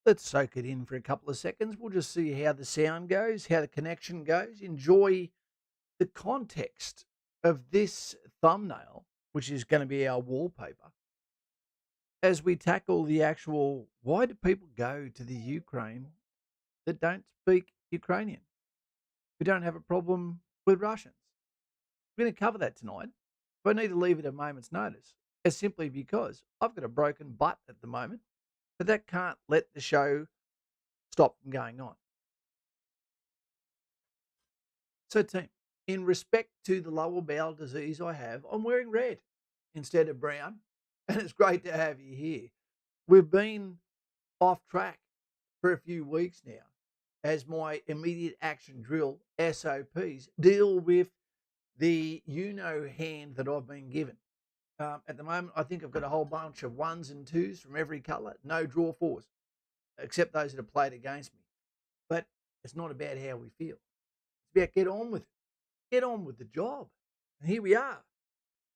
Let's soak it in for a couple of seconds. We'll just see how the sound goes, how the connection goes. Enjoy the context of this thumbnail, which is going to be our wallpaper, as we tackle the actual why do people go to the Ukraine that don't speak Ukrainian? We don't have a problem with Russians. We're going to cover that tonight, but I need to leave it a moment's notice. It's simply because I've got a broken butt at the moment, but that can't let the show stop from going on. So, team, in respect to the lower bowel disease I have, I'm wearing red instead of brown, and it's great to have you here. We've been off track for a few weeks now as my immediate action drill SOPs deal with the hand that I've been given. At the moment, I think I've got a whole bunch of ones and twos from every colour, no draw fours, except those that have played against me. But it's not about how we feel. It's about get on with it. Get on with the job. And here we are.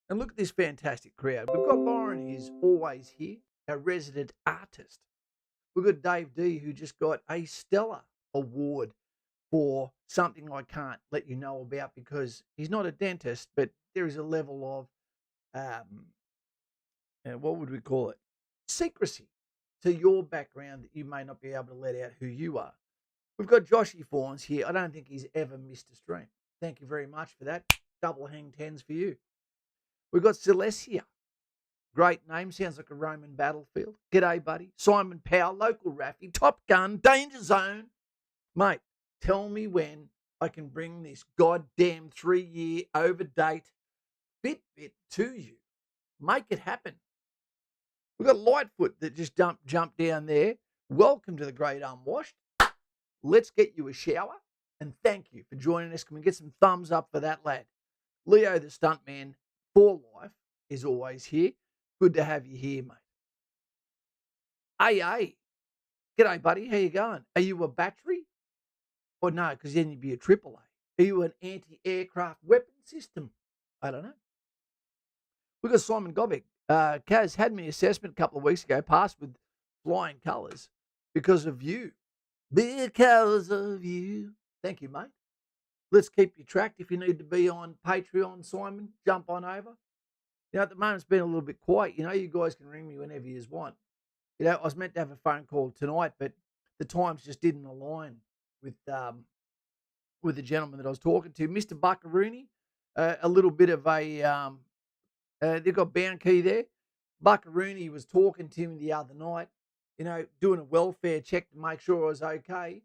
And look at this fantastic crowd. We've got Lauren, who's always here, our resident artist. We've got Dave D, who just got a stellar award for something I can't let you know about because he's not a dentist, but there is a level of, what would we call it? Secrecy to your background that you may not be able to let out who you are. We've got Joshy Fawns here. I don't think he's ever missed a stream. Thank you very much for that. Double hang tens for you. We've got Celestia. Great name. Sounds like a Roman battlefield. G'day, buddy. Simon Powell, local Raffy, Top Gun, Danger Zone. Mate, tell me when I can bring this goddamn 3-year over-date Fitbit to you. Make it happen. We've got Lightfoot that just jumped down there. Welcome to the Great Unwashed. Let's get you a shower. And thank you for joining us. Can we get some thumbs up for that lad? Leo, the stuntman for life, is always here. Good to have you here, mate. AA. G'day, buddy. How you going? Are you a battery? Or no, because then you'd be a AAA. Are you an anti-aircraft weapon system? I don't know. We've got Simon Gobick. Kaz had me assessment a couple of weeks ago, passed with flying colours because of you. Because of you. Thank you, mate. Let's keep you tracked. If you need to be on Patreon, Simon, jump on over. At the moment, it's been a little bit quiet. You guys can ring me whenever you want. I was meant to have a phone call tonight, but the times just didn't align with the gentleman that I was talking to, Mr. Buckaroony. A little bit of a they've got Bound Key there. Buckaroony was talking to me the other night, doing a welfare check to make sure I was okay.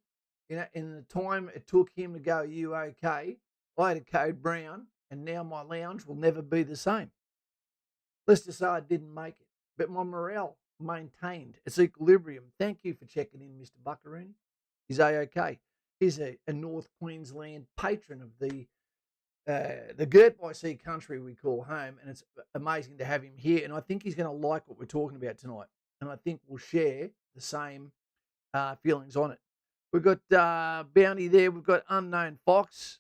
In the time it took him to go, "Are you okay?" I had a code brown, and now my lounge will never be the same. Let's just say I didn't make it, but my morale maintained its equilibrium. Thank you for checking in, Mr. Buckaroony. He's okay. He's a North Queensland patron of the Girt by Sea country we call home, and it's amazing to have him here. And I think he's going to like what we're talking about tonight, and I think we'll share the same feelings on it. We've got Bounty there. We've got Unknown Fox.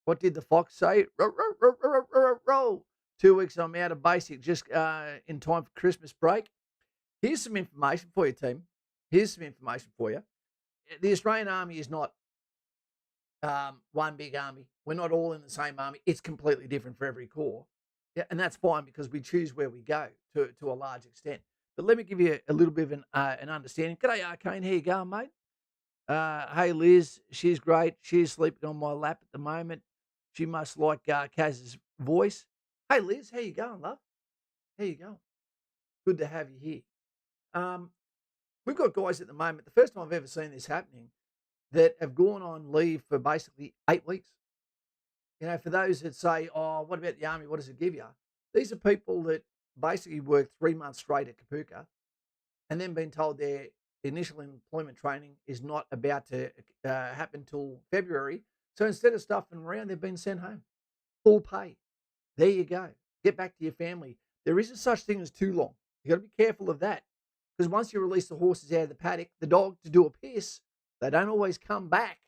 What did the fox say? Row, row, row, row, row, row. 2 weeks I'm out of basic, just in time for Christmas break. Here's some information for you, team. Here's some information for you. The Australian Army is not one big army. We're not all in the same army. It's completely different for every corps. Yeah, and that's fine because we choose where we go to a large extent. But let me give you a little bit of an understanding. G'day, Arcane. How you going, mate? Hey, Liz. She's great. She's sleeping on my lap at the moment. She must like Kaz's voice. Hey, Liz. How you going, love? How you going? Good to have you here. We've got guys at the moment, the first time I've ever seen this happening, that have gone on leave for basically 8 weeks. For those that say, "Oh, what about the army? What does it give you?" These are people that basically worked 3 months straight at Kapuka and then been told their initial employment training is not about to happen till February. So instead of stuffing around, they've been sent home. Full pay. There you go. Get back to your family. There isn't such thing as too long. You got to be careful of that. Because once you release the horses out of the paddock, the dog to do a piss, they don't always come back.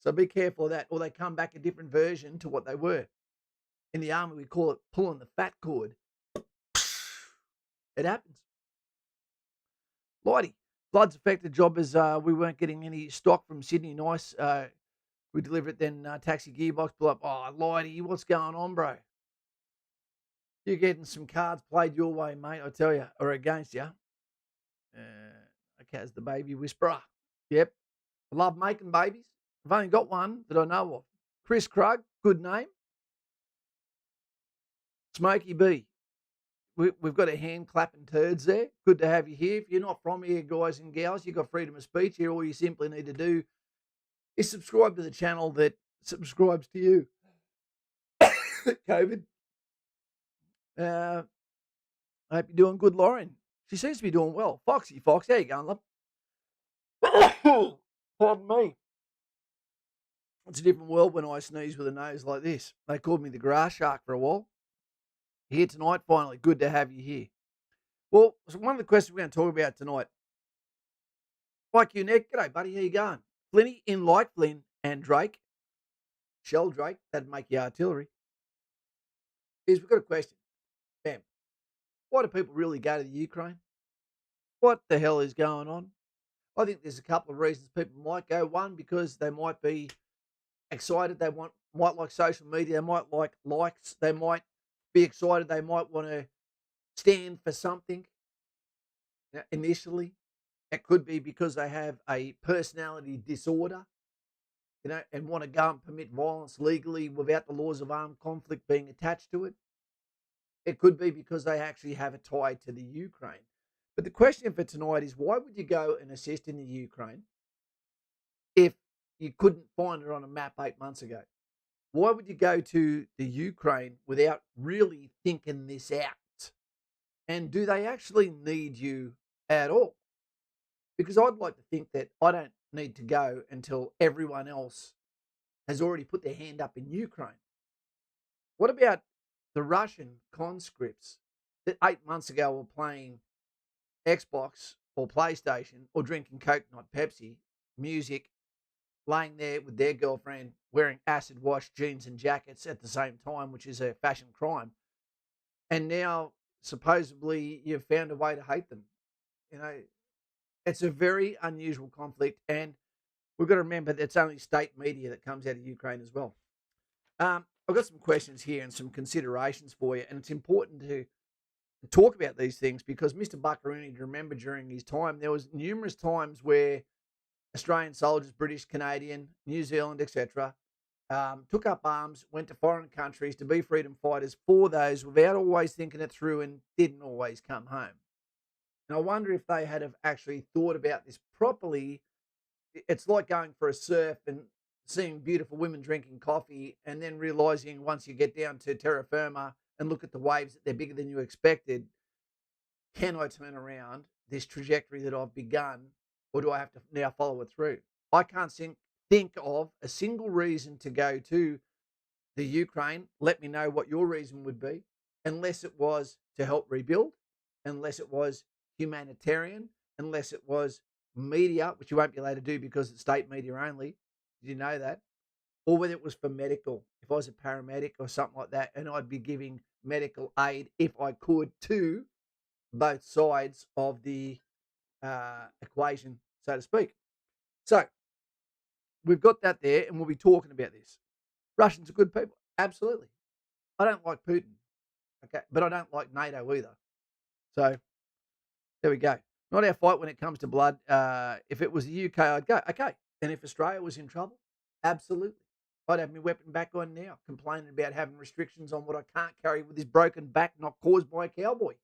So be careful of that. Or they come back a different version to what they were. In the army, we call it pulling the fat cord. It happens. Lighty, Floods affected jobbers. We weren't getting any stock from Sydney. Nice. We deliver it, then taxi gearbox pull up. Oh, Lighty, what's going on, bro? You're getting some cards played your way, mate, I tell you, or against you. Okay, as the baby whisperer. Yep. I love making babies. I've only got one that I know of. Chris Krug, good name. Smokey B. We've got a hand clapping turds there. Good to have you here. If you're not from here, guys and gals, you've got freedom of speech here. All you simply need to do is subscribe to the channel that subscribes to you. COVID. I hope you're doing good, Lauren. She seems to be doing well. Foxy, Fox, how you going, love? Pardon me. It's a different world when I sneeze with a nose like this. They called me the grass shark for a while. Here tonight, finally. Good to have you here. Well, so one of the questions we're going to talk about tonight. Mike Nick, g'day, buddy. How you going? Flinny in like Flynn and Drake. Shell Drake, that'd make you artillery. We've got a question. Bam. Why do people really go to the Ukraine? What the hell is going on? I think there's a couple of reasons people might go. One, because they might be excited. They might like social media. They might like likes. They might be excited. They might want to stand for something initially. It could be because they have a personality disorder, and want to go and permit violence legally without the laws of armed conflict being attached to it. It could be because they actually have a tie to the Ukraine. But the question for tonight is, why would you go and assist in the Ukraine if you couldn't find it on a map 8 months ago? Why would you go to the Ukraine without really thinking this out? And do they actually need you at all? Because I'd like to think that I don't need to go until everyone else has already put their hand up in Ukraine. What about the Russian conscripts that 8 months ago were playing Xbox or PlayStation or drinking Coke, not Pepsi, music, laying there with their girlfriend wearing acid wash jeans and jackets at the same time, which is a fashion crime. And now supposedly you've found a way to hate them. It's a very unusual conflict, and we've got to remember that it's only state media that comes out of Ukraine as well. I've got some questions here and some considerations for you, and it's important to talk about these things because Mr. Buckaroo, to remember during his time, there was numerous times where Australian soldiers, British, Canadian, New Zealand, etc., took up arms, went to foreign countries to be freedom fighters for those without always thinking it through and didn't always come home. And I wonder if they had have actually thought about this properly. It's like going for a surf and seeing beautiful women drinking coffee and then realizing once you get down to terra firma and look at the waves that they're bigger than you expected, can I turn around this trajectory that I've begun, or do I have to now follow it through? I can't think of a single reason to go to the Ukraine. Let me know what your reason would be, unless it was to help rebuild, unless it was humanitarian, unless it was media, which you won't be allowed to do because it's state media only. Did you know that? Or whether it was for medical, if I was a paramedic or something like that, and I'd be giving medical aid if I could to both sides of the equation, so to speak. So we've got that there, and we'll be talking about this. Russians are good people, absolutely. I don't like Putin, okay, but I don't like NATO either. So there we go. Not our fight when it comes to blood. If it was the UK, I'd go, okay. And if Australia was in trouble, absolutely. I'd have my weapon back on now, complaining about having restrictions on what I can't carry with this broken back not caused by a cowboy.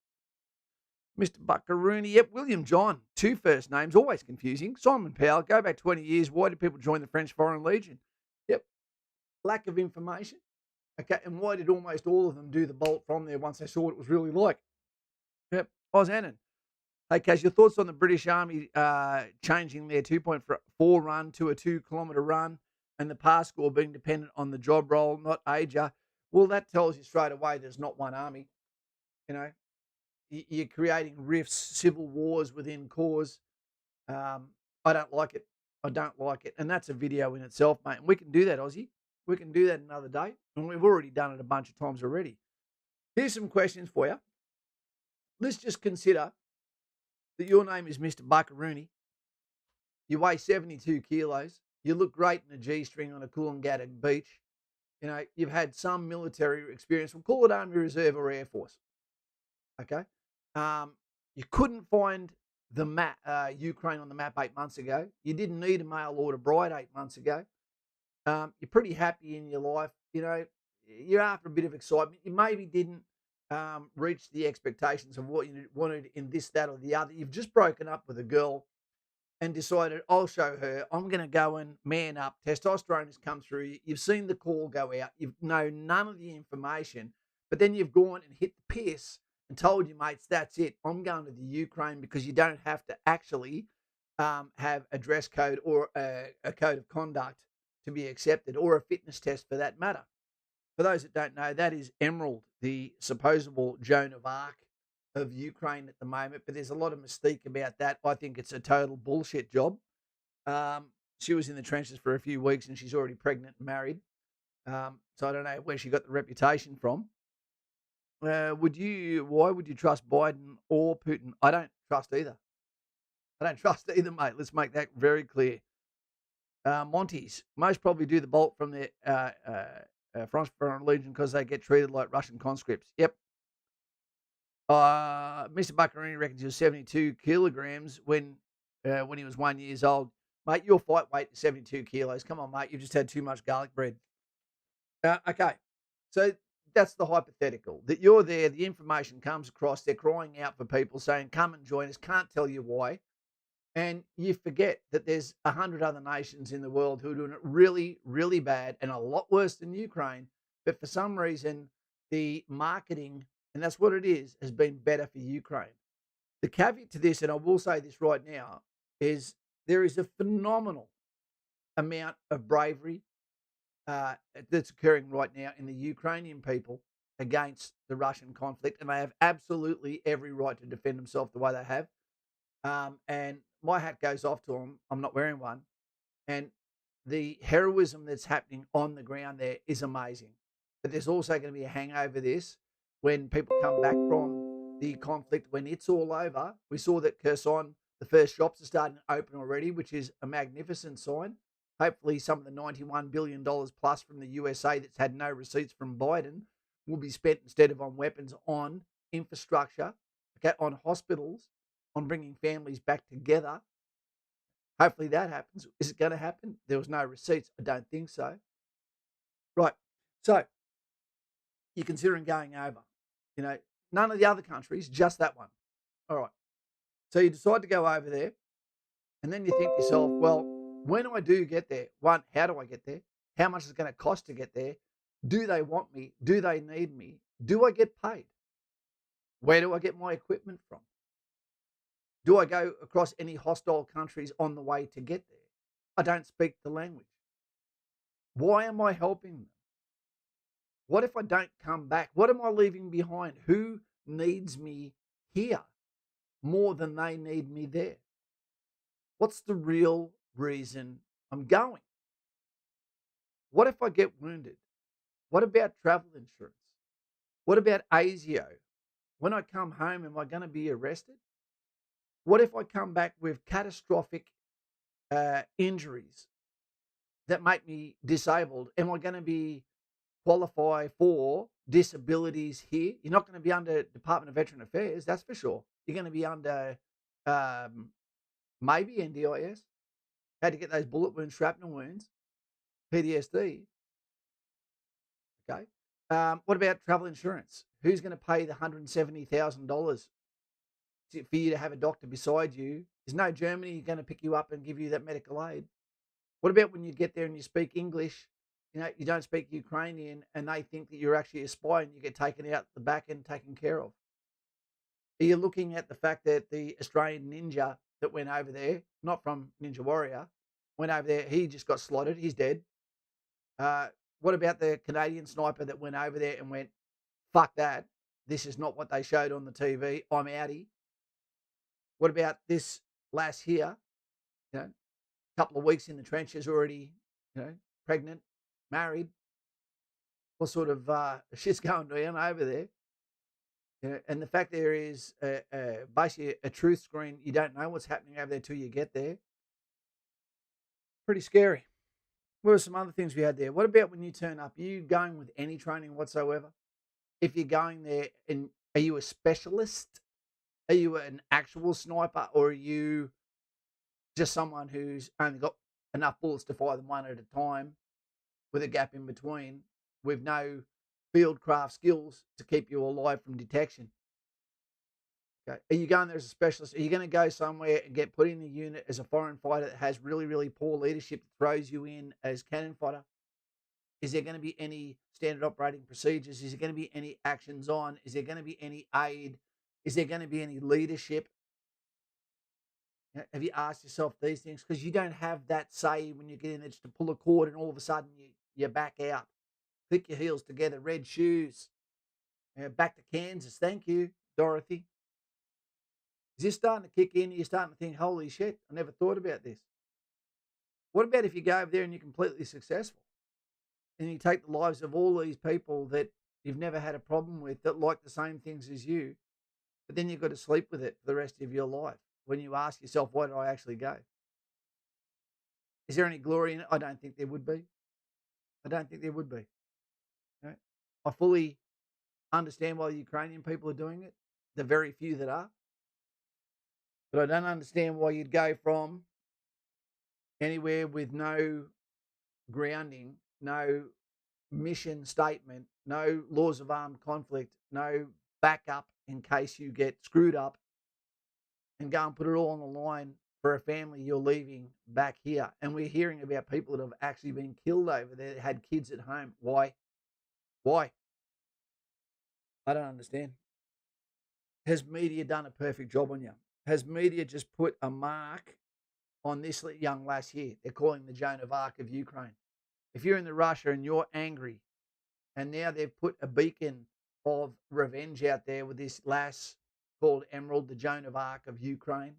Mr. Buckaroony, yep, William John, 2 first names, always confusing. Simon Powell, go back 20 years. Why did people join the French Foreign Legion? Yep, lack of information. Okay, and why did almost all of them do the bolt from there once they saw what it was really like? Yep, Oz Annan. Hey, Kaz, your thoughts on the British Army changing their 2.4 run to a 2-kilometre run and the pass score being dependent on the job role, not age? Well, that tells you straight away there's not one army. You're creating rifts, civil wars within cause. I don't like it. I don't like it. And that's a video in itself, mate. And we can do that, Aussie. We can do that another day. And we've already done it a bunch of times already. Here's some questions for you. Let's just consider that your name is Mr. Buckaroony You weigh 72 kilos. You look great in a G-string on a Coolangatta beach. You've had some military experience. We'll call it Army Reserve or Air Force. Okay. Um, you couldn't find the map, Ukraine on the map 8 months ago. You didn't need a mail order bride 8 months ago. You're pretty happy in your life. You're after a bit of excitement. You maybe didn't reach the expectations of what you wanted in this, that, or the other. You've just broken up with a girl and decided, I'll show her. I'm going to go and man up. Testosterone has come through. You've seen the call go out. You know none of the information, but then you've gone and hit the piss and told your mates, that's it. I'm going to the Ukraine, because you don't have to actually have a dress code or a code of conduct to be accepted, or a fitness test for that matter. For those that don't know, that is Emerald, the supposable Joan of Arc of Ukraine at the moment. But there's a lot of mystique about that. I think it's a total bullshit job. She was in the trenches for a few weeks and she's already pregnant and married. So I don't know where she got the reputation from. Why would you trust Biden or Putin? I don't trust either. I don't trust either, mate. Let's make that very clear. Monties most probably do the bolt from the Front Foreign Legion because they get treated like Russian conscripts. Yep. Mr. Buccarini reckons he was 72 kilograms when he was 1 year old. Mate, your fight weight is 72 kilos. Come on, mate. You've just had too much garlic bread. Okay. So that's the hypothetical, that you're there. The information comes across. They're crying out for people saying, come and join us. Can't tell you why. And you forget that there's 100 other nations in the world who are doing it really, really bad and a lot worse than Ukraine. But for some reason, the marketing, and that's what it is, has been better for Ukraine. The caveat to this, and I will say this right now, is there is a phenomenal amount of bravery that's occurring right now in the Ukrainian people against the Russian conflict, and they have absolutely every right to defend themselves the way they have. And my hat goes off to them. I'm not wearing one. And the heroism that's happening on the ground there is amazing. But there's also going to be a hangover this when people come back from the conflict, when it's all over. We saw that Kherson, the first shops are starting to open already, which is a magnificent sign. Hopefully some of the $91 billion plus from the USA that's had no receipts from Biden will be spent instead of on weapons, on infrastructure, okay, on hospitals, on bringing families back together. Hopefully that happens. Is it going to happen? There was no receipts. I don't think so. Right. So you're considering going over. None of the other countries, just that one. All right. So you decide to go over there, and then you think to yourself, well, when I do get there, one, how do I get there? How much is it going to cost to get there? Do they want me? Do they need me? Do I get paid? Where do I get my equipment from? Do I go across any hostile countries on the way to get there? I don't speak the language. Why am I helping them? What if I don't come back? What am I leaving behind? Who needs me here more than they need me there? What's the real reason I'm going? What if I get wounded? What about travel insurance? What about ASIO? When I come home, am I going to be arrested? What if I come back with catastrophic injuries that make me disabled? Am I going to be qualify for disabilities here? You're not going to be under Department of Veteran Affairs, that's for sure. You're going to be under maybe NDIS. How to get those bullet wounds, shrapnel wounds, PTSD. Okay. What about travel insurance? Who's going to pay the $170,000 for you to have a doctor beside you? There's no Germany going to pick you up and give you that medical aid. What about when you get there and you speak English? You don't speak Ukrainian, and they think that you're actually a spy and you get taken out the back and taken care of. Are you looking at the fact that the Australian ninja that went over there, not from Ninja Warrior, went over there, he just got slaughtered, he's dead. What about the Canadian sniper that went over there and went, fuck that, this is not what they showed on the TV, I'm outie? What about this lass here, couple of weeks in the trenches already, pregnant, married? What sort of shit's going on over there? And the fact there is basically a truth screen. You don't know what's happening over there till you get there. Pretty scary. What are some other things we had there? What about when you turn up? Are you going with any training whatsoever? If you're going there, and are you a specialist? Are you an actual sniper, or are you just someone who's only got enough bullets to fire them one at a time with a gap in between, with no field craft skills to keep you alive from detection? Okay. Are you going there as a specialist? Are you going to go somewhere and get put in a unit as a foreign fighter that has really, really poor leadership that throws you in as cannon fodder? Is there going to be any standard operating procedures? Is there going to be any actions on? Is there going to be any aid? Is there going to be any leadership? Have you asked yourself these things? Because you don't have that say when you get in there just to pull a cord and all of a sudden you back out. Click your heels together, red shoes. Back to Kansas. Thank you, Dorothy. Is this starting to kick in? You're starting to think, holy shit, I never thought about this. What about if you go over there and you're completely successful? And you take the lives of all these people that you've never had a problem with that like the same things as you, but then you've got to sleep with it for the rest of your life when you ask yourself, why did I actually go? Is there any glory in it? I don't think there would be. I don't think there would be. Okay? I fully understand why the Ukrainian people are doing it, the very few that are, but I don't understand why you'd go from anywhere with no grounding, no mission statement, no laws of armed conflict, no backup in case you get screwed up, and go and put it all on the line for a family you're leaving back here. And we're hearing about people that have actually been killed over there that had kids at home. Why? Why? I don't understand. Has media done a perfect job on you? Has media just put a mark on this young lass here? They're calling the Joan of Arc of Ukraine. If you're in the Russia and you're angry, and now they've put a beacon of revenge out there with this lass called Emerald, the Joan of Arc of Ukraine.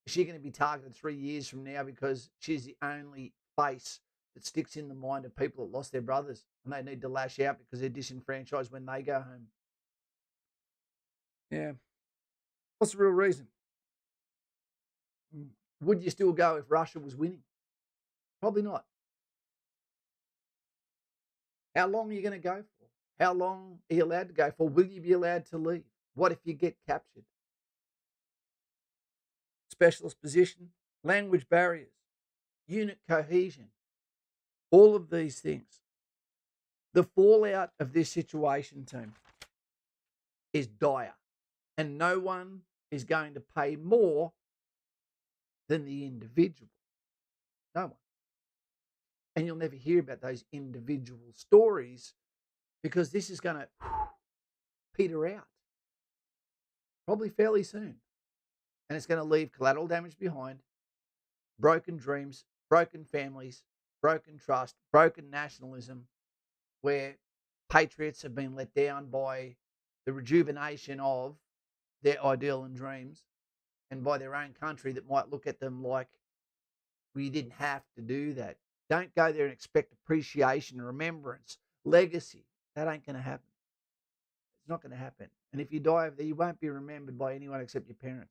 Is she going to be targeted 3 years from now because she's the only face that sticks in the mind of people that lost their brothers and they need to lash out because they're disenfranchised when they go home? Yeah. What's the real reason? Would you still go if Russia was winning? Probably not. How long are you going to go for? How long are you allowed to go for? Will you be allowed to leave? What if you get captured? Specialist position, language barriers, unit cohesion, all of these things. The fallout of this situation, team, is dire, and no one is going to pay more than the individual. No one. And you'll never hear about those individual stories because this is going to peter out probably fairly soon. And it's going to leave collateral damage behind, broken dreams, broken families, broken trust, broken nationalism, where patriots have been let down by the rejuvenation of their ideal and dreams and by their own country that might look at them like, well, you didn't have to do that. Don't go there and expect appreciation, remembrance, legacy. That ain't going to happen. It's not going to happen. And if you die over there, you won't be remembered by anyone except your parents.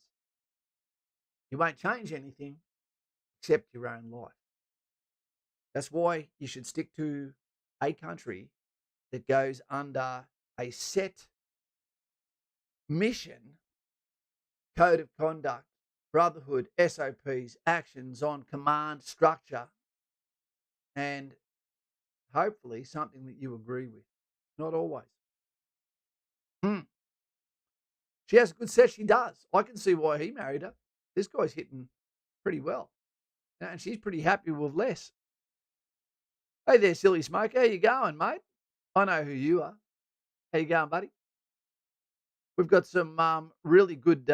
You won't change anything except your own life. That's why you should stick to a country that goes under a set mission, code of conduct, brotherhood, SOPs, actions on command, structure, and hopefully something that you agree with. Not always. She has a good set. She does. I can see why he married her. This guy's hitting pretty well. And she's pretty happy with less. Hey there, silly smoke. How you going, mate? I know who you are. How you going, buddy? We've got some really good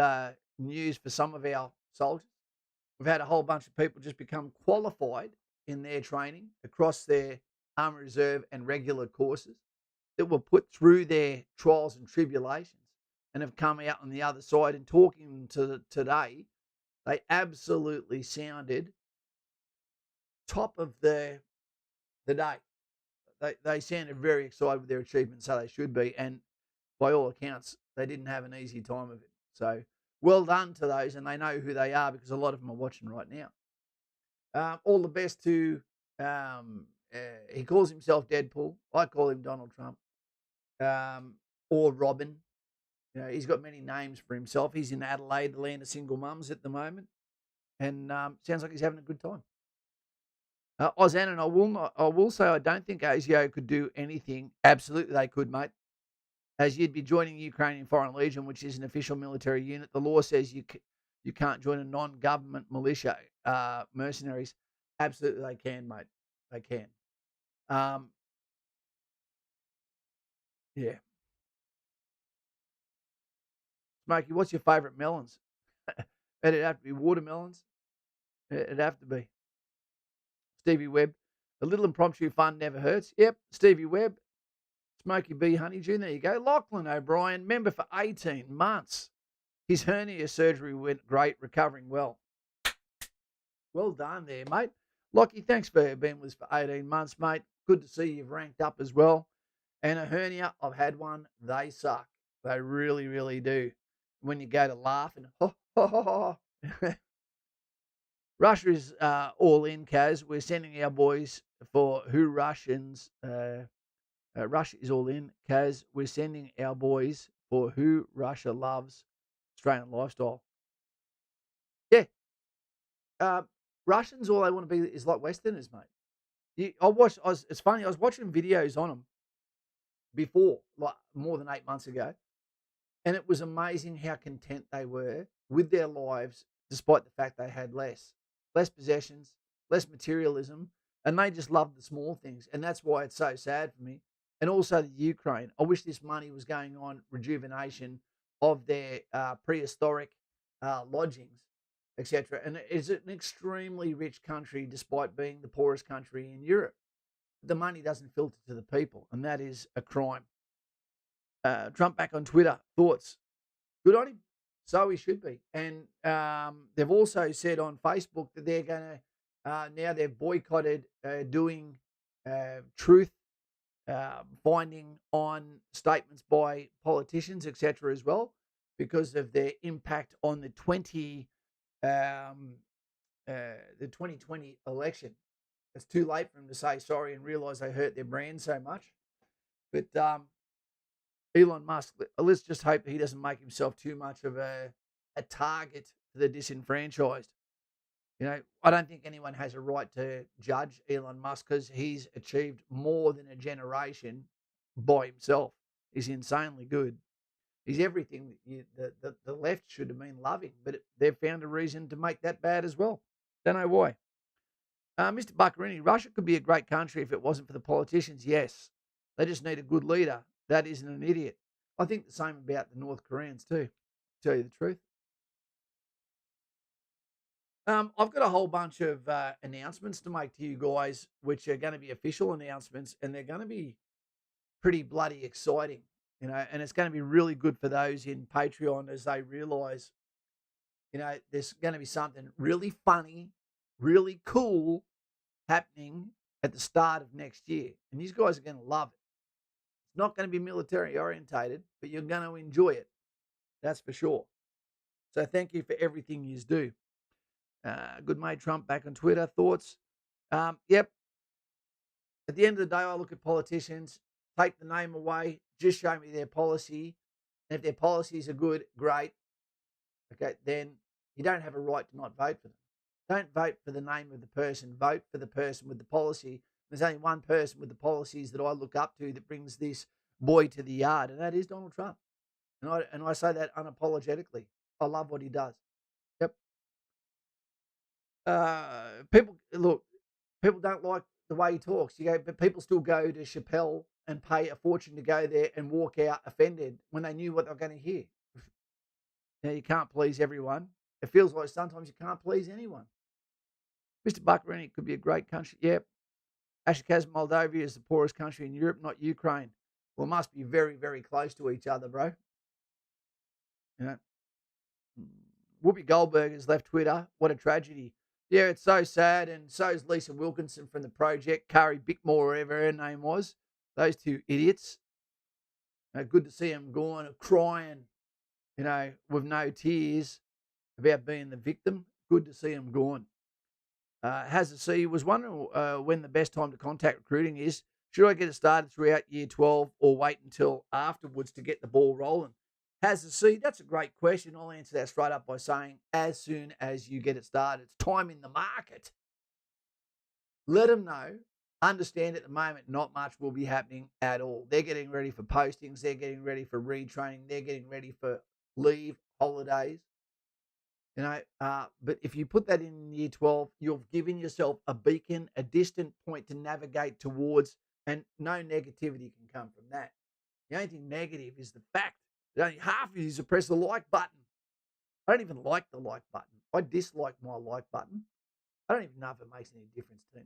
news for some of our soldiers. We've had a whole bunch of people just become qualified in their training across their Army Reserve and regular courses that were put through their trials and tribulations and have come out on the other side. And talking to today, they absolutely sounded top of the day. They sounded very excited with their achievements, so they should be. And by all accounts, they didn't have an easy time of it. So well done to those, and they know who they are because a lot of them are watching right now. All the best to, he calls himself Deadpool. I call him Donald Trump, or Robin. He's got many names for himself. He's in Adelaide, the land of single mums at the moment, and sounds like he's having a good time. Ozan, and I will say I don't think ASIO could do anything. Absolutely, they could, mate. As you'd be joining the Ukrainian Foreign Legion, which is an official military unit. The law says you can't join a non-government militia, mercenaries. Absolutely, they can, mate. They can. Yeah. Smokey, what's your favourite melons? It'd have to be watermelons. It'd have to be. Stevie Webb. A little impromptu fun never hurts. Yep, Stevie Webb. Smokey B. Honeydew. There you go. Lachlan O'Brien, member for 18 months. His hernia surgery went great, recovering well. Well done there, mate. Lockie, thanks for being with us for 18 months, mate. Good to see you've ranked up as well. And a hernia, I've had one. They suck. They really, really do. When you go to laugh and ho, ho, ho, ho. Russia is all in, Kaz. We're sending our boys for who Russians. Russia is all in, Kaz. We're sending our boys for who Russia loves. Australian lifestyle. Yeah. Russians, all they want to be is like Westerners, mate. It's funny. I was watching videos on them before, like more than 8 months ago, and it was amazing how content they were with their lives, despite the fact they had less possessions, less materialism, and they just loved the small things. And that's why it's so sad for me. And also the Ukraine. I wish this money was going on rejuvenation of their prehistoric lodgings, etc. And it's an extremely rich country, despite being the poorest country in Europe. The money doesn't filter to the people, and that is a crime. Trump back on Twitter. Thoughts? Good on him. So he should be. And they've also said on Facebook that they're going to, now they've boycotted doing truth finding on statements by politicians, etc., as well, because of their impact on the 2020 election. It's too late for them to say sorry and realise they hurt their brand so much. But Elon Musk, let's just hope he doesn't make himself too much of a target for the disenfranchised. I don't think anyone has a right to judge Elon Musk because he's achieved more than a generation by himself. He's insanely good. He's everything that the left should have been loving, but they've found a reason to make that bad as well. Don't know why. Mr. Buccarini, Russia could be a great country if it wasn't for the politicians. Yes. They just need a good leader. That isn't an idiot. I think the same about the North Koreans too, to tell you the truth. I've got a whole bunch of announcements to make to you guys, which are going to be official announcements, and they're going to be pretty bloody exciting, and it's going to be really good for those in Patreon as they realise, there's going to be something really funny, really cool happening at the start of next year, and these guys are going to love it. It's not going to be military orientated, but you're going to enjoy it. That's for sure. So thank you for everything you do. Good mate Trump back on Twitter. Thoughts? Yep. At the end of the day, I look at politicians, take the name away, just show me their policy. And if their policies are good, great. Okay, then you don't have a right to not vote for them. Don't vote for the name of the person. Vote for the person with the policy. There's only one person with the policies that I look up to that brings this boy to the yard, and that is Donald Trump. And I say that unapologetically. I love what he does. Yep. People don't like the way he talks. But people still go to Chappelle and pay a fortune to go there and walk out offended when they knew what they were going to hear. Now, you can't please everyone. It feels like sometimes you can't please anyone. Mr. Buccarini could be a great country. Yep. Ashikaz, Moldova is the poorest country in Europe, not Ukraine. Well, it must be very, very close to each other, bro. Whoopi Goldberg has left Twitter. What a tragedy. Yeah, it's so sad, and so is Lisa Wilkinson from the project, Kari Bickmore, whatever her name was. Those two idiots. Good to see them gone, crying, with no tears about being the victim. Good to see them gone. Has a C was wondering when the best time to contact recruiting is. Should I get it started throughout year 12 or wait until afterwards to get the ball rolling? Has a C, that's a great question. I'll answer that straight up by saying as soon as you get it started. It's time in the market. Let them know. Understand at the moment not much will be happening at all. They're getting ready for postings. They're getting ready for retraining. They're getting ready for leave, holidays. But if you put that in year 12, you've given yourself a beacon, a distant point to navigate towards, and no negativity can come from that. The only thing negative is the fact that only half of you press the like button. I don't even like the like button. I dislike my like button. I don't even know if it makes any difference to me.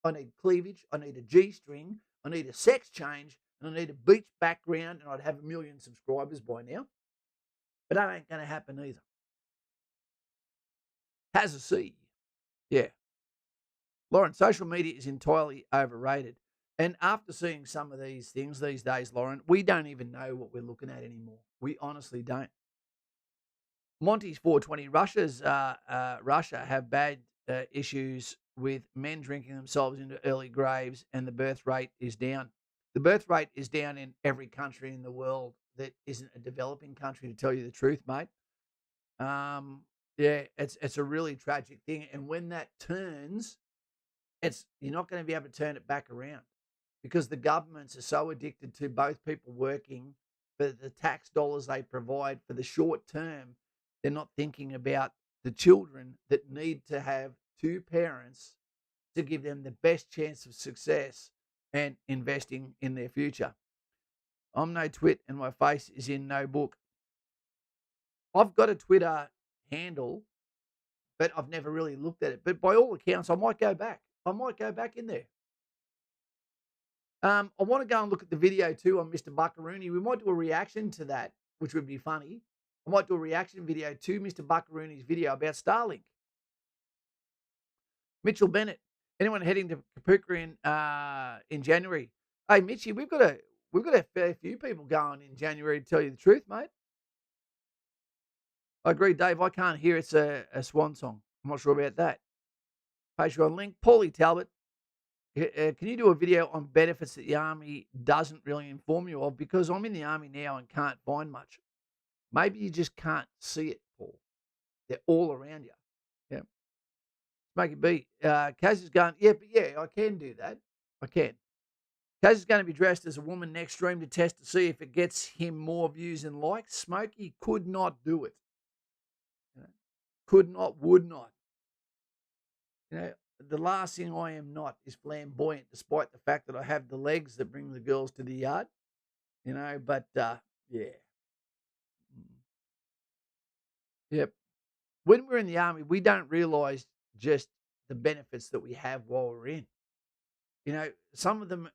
I need cleavage. I need a G-string. I need a sex change. And I need a beach background. And I'd have 1 million subscribers by now. But that ain't going to happen either. Has a C. Yeah. Lauren, social media is entirely overrated. And after seeing some of these things these days, Lauren, we don't even know what we're looking at anymore. We honestly don't. Monty's 420. Russia have bad issues with men drinking themselves into early graves, and the birth rate is down. The birth rate is down in every country in the world that isn't a developing country, to tell you the truth, mate. Yeah, it's a really tragic thing. And when that turns, you're not going to be able to turn it back around because the governments are so addicted to both people working for the tax dollars they provide for the short term. They're not thinking about the children that need to have two parents to give them the best chance of success and investing in their future. I'm no twit and my face is in no book. I've got a Twitter handle, but I've never really looked at it. But by all accounts, I might go back. I might go back in there. I want to go and look at the video too on Mr. Buckaroony. We might do a reaction to that, which would be funny. I might do a reaction video to Mr. Buckaroony's video about Starlink. Mitchell Bennett. Anyone heading to Kapuka in January? Hey, Mitchy, we've got a fair few people going in January, to tell you the truth, mate. I agree, Dave. I can't hear it's a swan song. I'm not sure about that. Patreon link. Paulie Talbot. Can you do a video on benefits that the Army doesn't really inform you of? Because I'm in the Army now and can't find much. Maybe you just can't see it, Paul. They're all around you. Yeah. Make it be. Kaz is going, yeah, but yeah, I can do that. I can. Kaz is going to be dressed as a woman next stream to test to see if it gets him more views and likes. Smokey could not do it. Could not, would not. The last thing I am not is flamboyant, despite the fact that I have the legs that bring the girls to the yard. But yeah. Yep. When we're in the Army, we don't realise just the benefits that we have while we're in. Some of them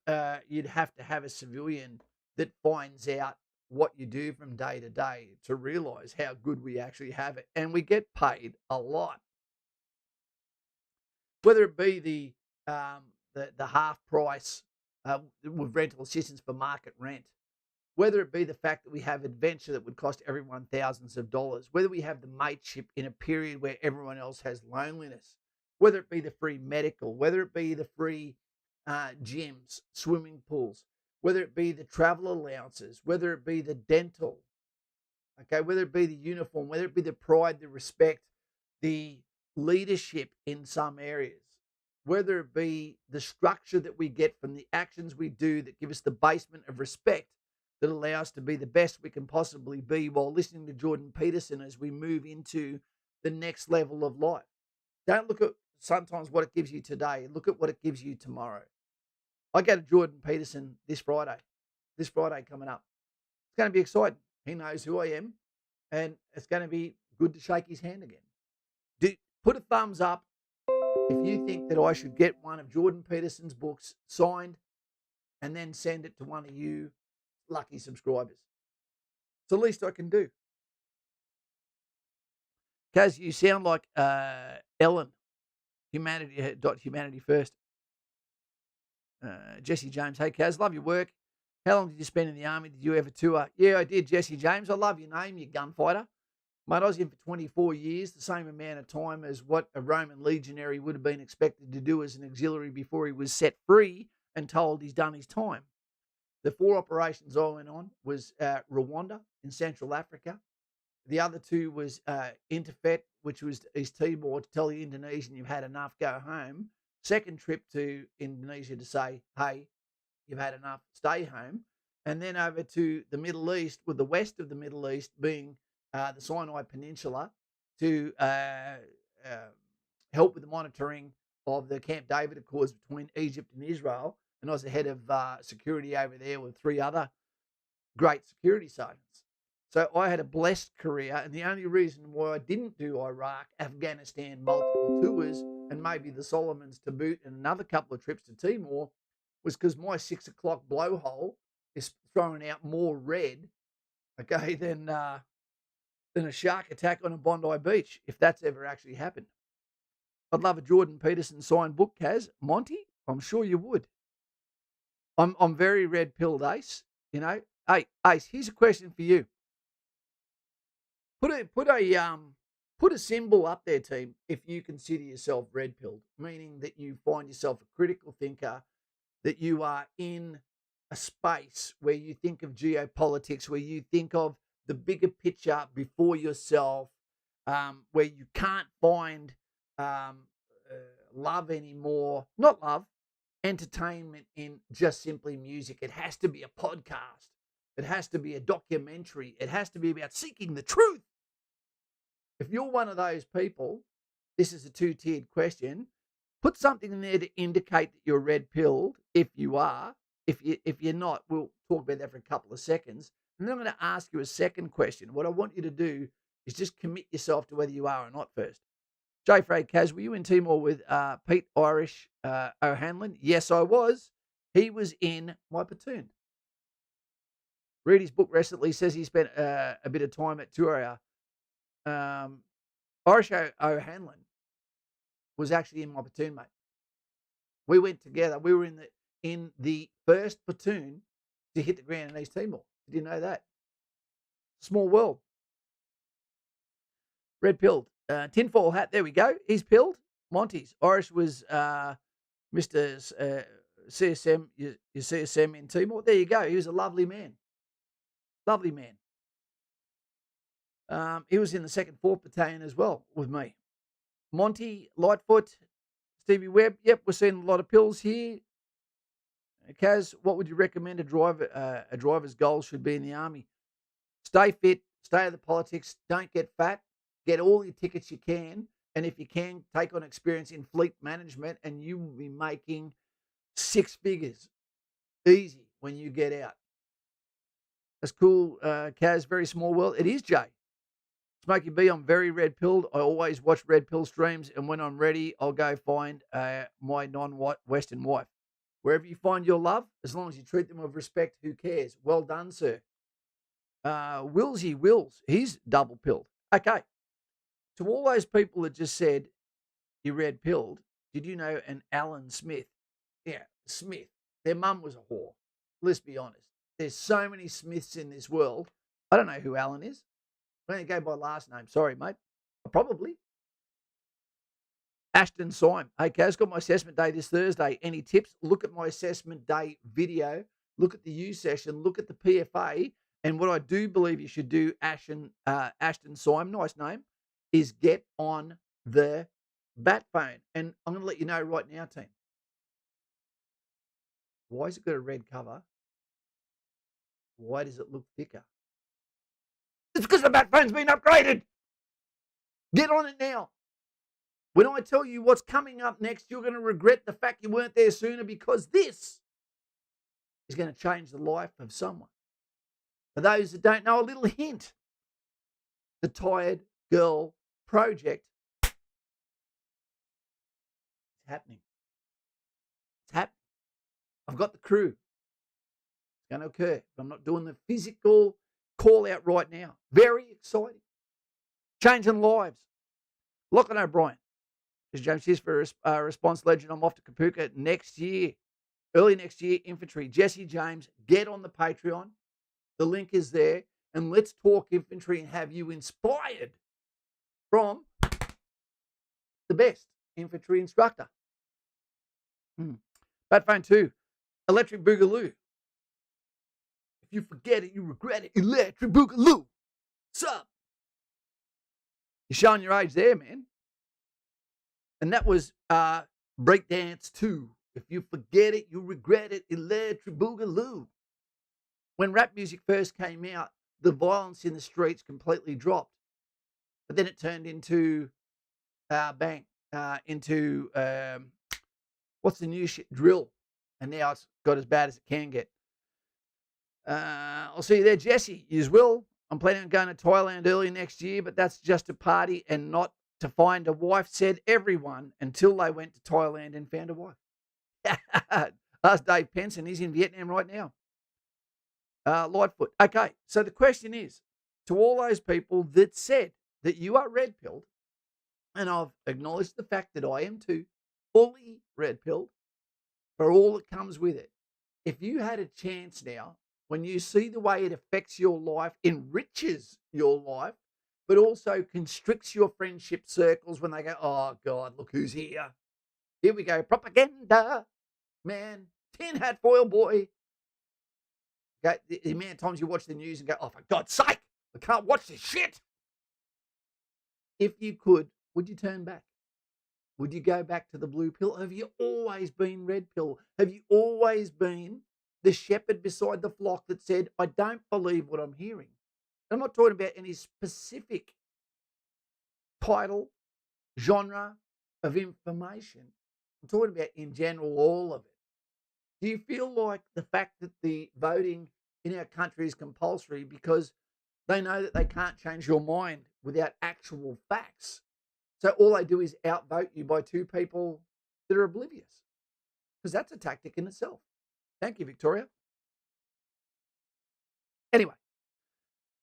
you'd have to have a civilian that finds out what you do from day to day to realise how good we actually have it. And we get paid a lot. Whether it be the half price with rental assistance for market rent, whether it be the fact that we have adventure that would cost everyone thousands of dollars, whether we have the mateship in a period where everyone else has loneliness, whether it be the free medical, whether it be the free gyms, swimming pools, whether it be the travel allowances, whether it be the dental, okay, whether it be the uniform, whether it be the pride, the respect, the leadership in some areas, whether it be the structure that we get from the actions we do that give us the basement of respect that allow us to be the best we can possibly be while listening to Jordan Peterson as we move into the next level of life. Don't look at sometimes what it gives you today. Look at what it gives you tomorrow. I go to Jordan Peterson this Friday coming up. It's going to be exciting. He knows who I am, and it's going to be good to shake his hand again. Put a thumbs up if you think that I should get one of Jordan Peterson's books signed and then send it to one of you lucky subscribers. It's the least I can do. Kaz, you sound like Ellen, humanity first. Jesse James, hey Kaz, love your work. How long did you spend in the Army? Did you ever tour? Yeah, I did, Jesse James. I love your name, you gunfighter. Mate, I was in for 24 years, the same amount of time as what a Roman legionary would have been expected to do as an auxiliary before he was set free and told he's done his time. The 4 operations I went on was Rwanda in Central Africa. The other 2 was Interfet, which was East Timor, to tell the Indonesian you've had enough, go home. Second trip to Indonesia to say, hey, you've had enough, stay home. And then over to the Middle East, with the west of the Middle East being the Sinai Peninsula, to help with the monitoring of the Camp David Accords between Egypt and Israel. And I was the head of security over there with 3 other great security sergeants. So I had a blessed career, and the only reason why I didn't do Iraq, Afghanistan, multiple tours, and maybe the Solomons to boot, and another couple of trips to Timor, was because my 6 o'clock blowhole is throwing out more red, okay, than a shark attack on a Bondi Beach, if that's ever actually happened. I'd love a Jordan Peterson signed book, Kaz. Monty, I'm sure you would. I'm very red-pilled, Ace. You know, hey, Ace, here's a question for you. Put a symbol up there, team, if you consider yourself red-pilled, meaning that you find yourself a critical thinker, that you are in a space where you think of geopolitics, where you think of the bigger picture before yourself, where you can't find love anymore. Not love, entertainment in just simply music. It has to be a podcast. It has to be a documentary. It has to be about seeking the truth. If you're one of those people, this is a 2-tiered question. Put something in there to indicate that you're red-pilled, if you are. If you're not, we'll talk about that for a couple of seconds. And then I'm going to ask you a second question. What I want you to do is just commit yourself to whether you are or not first. J. Frey Kaz, were you in Timor with Pete Irish O'Hanlon? Yes, I was. He was in my platoon. Read his book recently, says he spent a bit of time at Turia. Irish O'Hanlon was actually in my platoon, mate. We went together. We were in the first platoon to hit the ground in East Timor. Did you know that? Small world. Red pilled. Tinfoil hat. There we go. He's pilled. Monty's. Irish was Mr. CSM, your CSM in Timor. There you go. He was a lovely man. Lovely man. He was in the 2nd 4th Battalion as well with me. Monty, Lightfoot, Stevie Webb. Yep, we're seeing a lot of pills here. Kaz, what would you recommend a driver's goal should be in the Army? Stay fit, stay out of the politics, don't get fat, get all your tickets you can, and if you can, take on experience in fleet management, and you will be making 6 figures easy when you get out. That's cool, Kaz, very small world. It is, Jay. Smokey B, I'm very red-pilled. I always watch red pill streams, and when I'm ready, I'll go find my non-Western wife. Wherever you find your love, as long as you treat them with respect, who cares? Well done, sir. Willsy Wills, he's double-pilled. Okay. To all those people that just said you red-pilled, did you know an Alan Smith? Yeah, Smith. Their mum was a whore. Let's be honest. There's so many Smiths in this world. I don't know who Alan is. I only go by last name. Sorry, mate. Probably. Ashton Syme. Okay, I've got my assessment day this Thursday. Any tips? Look at my assessment day video. Look at the U session. Look at the PFA. And what I do believe you should do, Ashton Syme, nice name, is get on the bat phone. And I'm going to let you know right now, team. Why has it got a red cover? Why does it look thicker? It's because the bat phone's been upgraded. Get on it now. When I tell you what's coming up next, you're going to regret the fact you weren't there sooner, because this is going to change the life of someone. For those that don't know, a little hint. The Tired Girl Project. It's happening. It's happening. I've got the crew. It's going to occur. I'm not doing the physical call out right now. Very exciting. Changing lives. Lachlan O'Brien. This is James His for Response Legend. I'm off to Kapuka next year. Early next year, infantry. Jesse James, get on the Patreon. The link is there. and let's talk infantry and have you inspired from the best infantry instructor. Patron 2, Electric Boogaloo. If you forget it, you regret it. Electric Boogaloo. Sup? You're showing your age there, man. And that was Breakdance 2. If you forget it, you regret it. Electric Boogaloo. When rap music first came out, the violence in the streets completely dropped. But then it turned into what's the new shit? Drill. And now it's got as bad as it can get. I'll see you there, Jesse. You as well. I'm planning on going to Thailand early next year, but that's just a party and not to find a wife, said everyone, until they went to Thailand and found a wife. Ask Dave Pence, and he's in Vietnam right now. Lightfoot. Okay, so the question is, to all those people that said that you are red-pilled, and I've acknowledged the fact that I am too, fully red-pilled, for all that comes with it. If you had a chance now, when you see the way it affects your life, enriches your life, but also constricts your friendship circles when they go, oh, God, look who's here. Here we go, propaganda, man, tin hat foil boy. Okay, the amount of times you watch the news and go, oh, for God's sake, I can't watch this shit. If you could, would you turn back? Would you go back to the blue pill? Have you always been red pill? Have you always been the shepherd beside the flock that said, I don't believe what I'm hearing? I'm not talking about any specific title, genre of information. I'm talking about in general, all of it. Do you feel like the fact that the voting in our country is compulsory because they know that they can't change your mind without actual facts? So all they do is outvote you by two people that are oblivious. Because that's a tactic in itself. Thank you, Victoria. Anyway,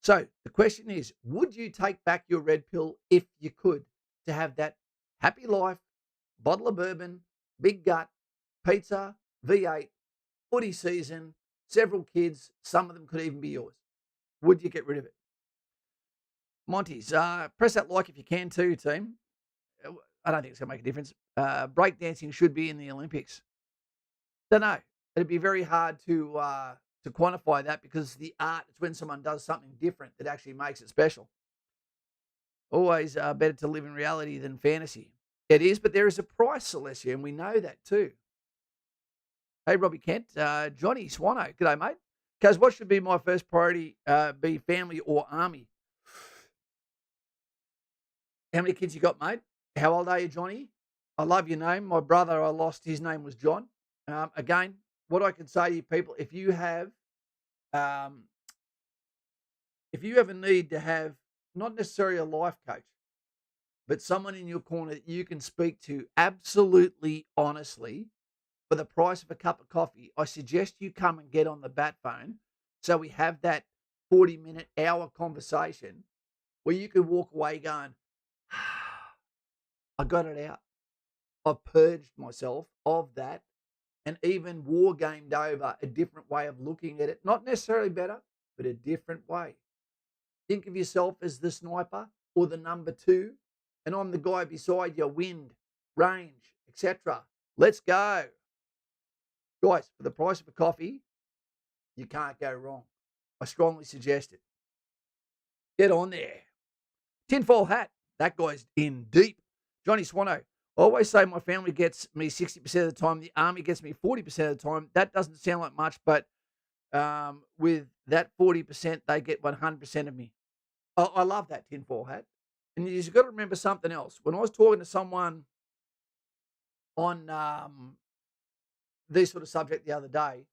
so the question is, would you take back your red pill if you could, to have that happy life, bottle of bourbon, big gut, pizza, V8, footy season, several kids, some of them could even be yours? Would you get rid of it? Monty's, press that like if you can too, team. I don't think it's going to make a difference. Breakdancing should be in the Olympics. Don't know. It'd be very hard to quantify that, because the art, it's when someone does something different that actually makes it special. Always better to live in reality than fantasy. It is, but there is a price, Celestia, and we know that too. Hey, Robbie Kent. Johnny Swano. G'day, mate. Because what should be my first priority, be family or army? How many kids you got, mate? How old are you, Johnny? I love your name. My brother, I lost, his name was John. Again, what I can say to you people, if you have a need to have not necessarily a life coach, but someone in your corner that you can speak to absolutely honestly for the price of a cup of coffee, I suggest you come and get on the bat phone so we have that 40-minute, hour conversation where you can walk away going, I got it out. I purged myself of that and even war gamed over a different way of looking at it. Not necessarily better, but a different way. Think of yourself as the sniper or the number two, and I'm the guy beside you, wind, range, etc. Let's go. Guys, for the price of a coffee, you can't go wrong. I strongly suggest it. Get on there. Tinfoil hat. That guy's in deep. Johnny Swano. I always say my family gets me 60% of the time. The army gets me 40% of the time. That doesn't sound like much, but with that 40%, they get 100% of me. I love that tinfoil hat. And you've got to remember something else. When I was talking to someone on this sort of subject the other day,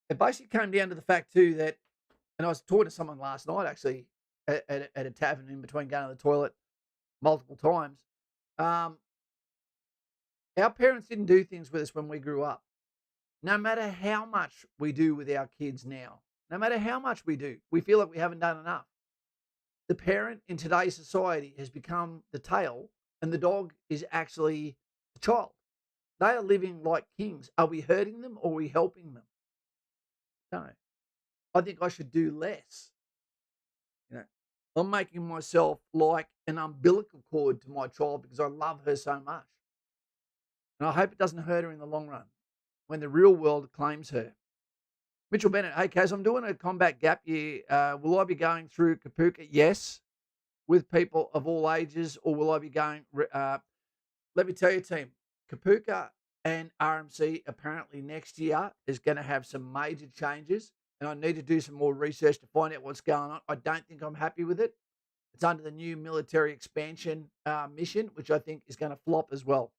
it basically came down to the fact too that, and I was talking to someone last night actually at a tavern in between going to the toilet multiple times. Our parents didn't do things with us when we grew up. No matter how much we do with our kids now, no matter how much we do, we feel like we haven't done enough. The parent in today's society has become the tail, and the dog is actually the child. They are living like kings. Are we hurting them or are we helping them? No. I think I should do less I'm making myself like an umbilical cord to my child because I love her so much. And I hope it doesn't hurt her in the long run when the real world claims her. Mitchell Bennett, hey, Kaz, I'm doing a combat gap year. Will I be going through Kapuka? Yes, with people of all ages, or will I be going? Let me tell you, team, Kapuka and RMC apparently next year is going to have some major changes, and I need to do some more research to find out what's going on. I don't think I'm happy with it. It's under the new military expansion mission, which I think is going to flop as well.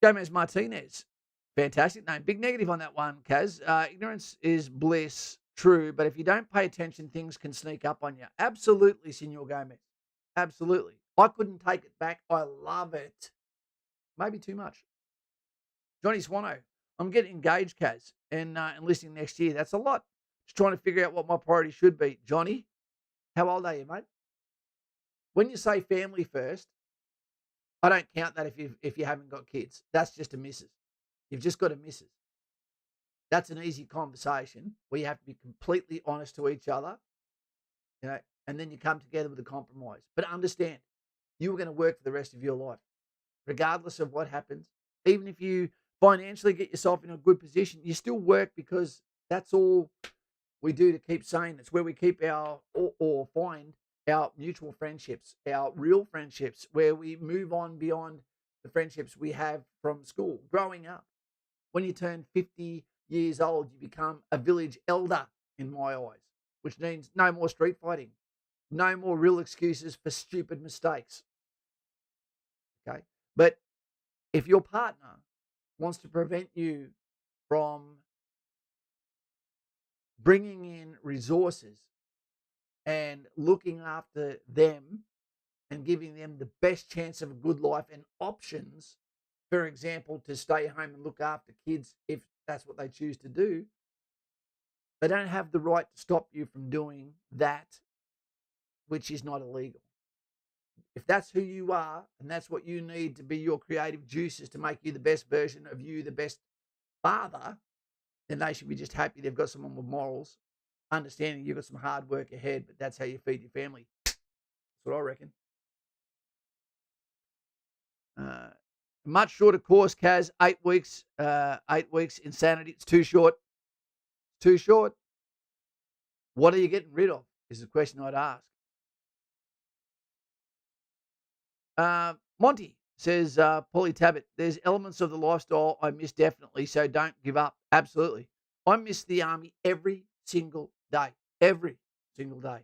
Gomez Martinez, fantastic name. Big negative on that one, Kaz. Ignorance is bliss, true, but if you don't pay attention, things can sneak up on you. Absolutely, Senor Gomez. Absolutely. I couldn't take it back. I love it. Maybe too much. Johnny Swano, I'm getting engaged, Kaz, and enlisting next year. That's a lot. Just trying to figure out what my priority should be. Johnny, how old are you, mate? When you say family first, I don't count that if you haven't got kids. That's just a missus. You've just got a missus. That's an easy conversation where you have to be completely honest to each other, and then you come together with a compromise. But understand, you are going to work for the rest of your life, regardless of what happens. Even if you financially get yourself in a good position, you still work because that's all we do to keep sane. It's where we keep our or find our mutual friendships, our real friendships, where we move on beyond the friendships we have from school, growing up. When you turn 50 years old, you become a village elder in my eyes, which means no more street fighting, no more real excuses for stupid mistakes. Okay. But if your partner wants to prevent you from bringing in resources and looking after them and giving them the best chance of a good life and options, for example, to stay home and look after kids if that's what they choose to do, they don't have the right to stop you from doing that, which is not illegal. If that's who you are and that's what you need to be your creative juices to make you the best version of you, the best father, then they should be just happy they've got someone with morals, understanding you've got some hard work ahead, but that's how you feed your family. That's what I reckon. Much shorter course, Kaz. 8 weeks. 8 weeks insanity. It's too short. Too short. What are you getting rid of? Is the question I'd ask. Monty says, Paulie Tabbett, there's elements of the lifestyle I miss definitely, so don't give up. Absolutely. I miss the army every single day. Every single day.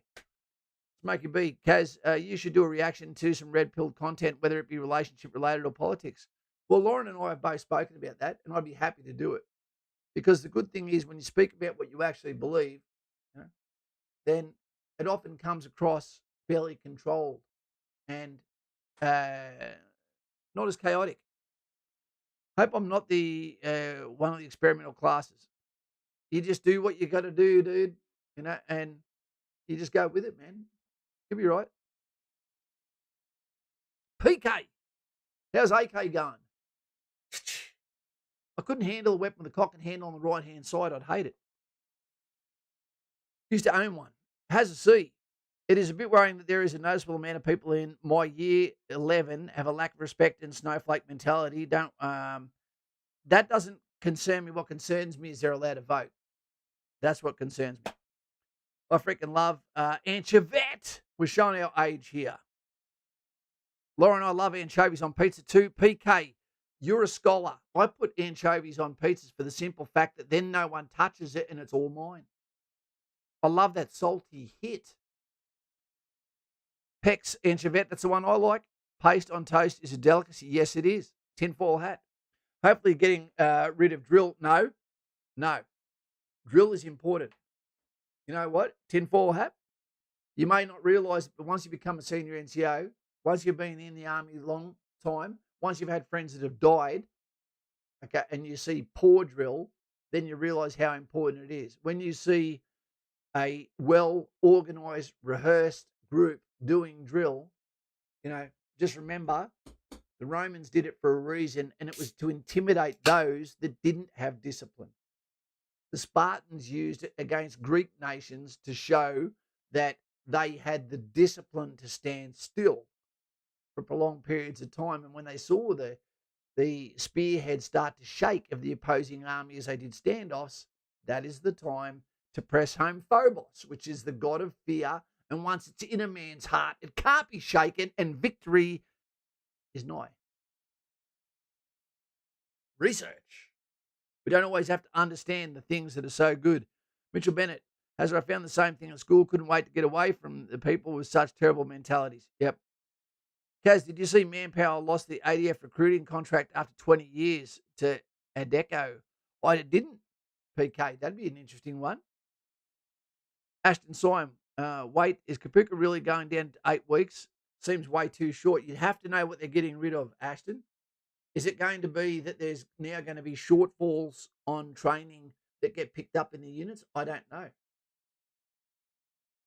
Smoky B, Kaz, you should do a reaction to some red-pilled content, whether it be relationship-related or politics. Well, Lauren and I have both spoken about that, and I'd be happy to do it. Because the good thing is when you speak about what you actually believe, then it often comes across fairly controlled and not as chaotic. Hope I'm not the one of the experimental classes. You just do what you got to do, dude, and you just go with it, man. You'll be right. PK, how's AK going? I couldn't handle a weapon with a cock and handle on the right-hand side. I'd hate it. Used to own one. Has a C. It is a bit worrying that there is a noticeable amount of people in my year 11 have a lack of respect and snowflake mentality. That doesn't concern me. What concerns me is they're allowed to vote. That's what concerns me. I freaking love anchovette. We're showing our age here. Laura and I love anchovies on pizza too. PK, you're a scholar. I put anchovies on pizzas for the simple fact that then no one touches it and it's all mine. I love that salty hit. Pex anchovette, that's the one I like. Paste on toast is a delicacy. Yes, it is. Tinfoil hat. Hopefully getting rid of drill. No. Drill is important. You know what? Tinfoil hat. You may not realise it, but once you become a senior NCO, once you've been in the army a long time, once you've had friends that have died, okay, and you see poor drill, then you realise how important it is. When you see a well-organised, rehearsed group doing drill, just remember the Romans did it for a reason, and it was to intimidate those that didn't have discipline. The Spartans used it against Greek nations to show that they had the discipline to stand still for prolonged periods of time. And when they saw the spearhead start to shake of the opposing army as they did standoffs, that is the time to press home Phobos, which is the god of fear. And once it's in a man's heart, it can't be shaken, and victory is nigh. Research. We don't always have to understand the things that are so good. Mitchell Bennett, has I found the same thing at school, couldn't wait to get away from the people with such terrible mentalities. Yep. Kaz, did you see Manpower lost the ADF recruiting contract after 20 years to Adecco? I didn't, PK. That'd be an interesting one. Ashton Syme, wait, is Kapuka really going down to 8 weeks? Seems way too short. You'd have to know what they're getting rid of, Ashton. Is it going to be that there's now going to be shortfalls on training that get picked up in the units? I don't know.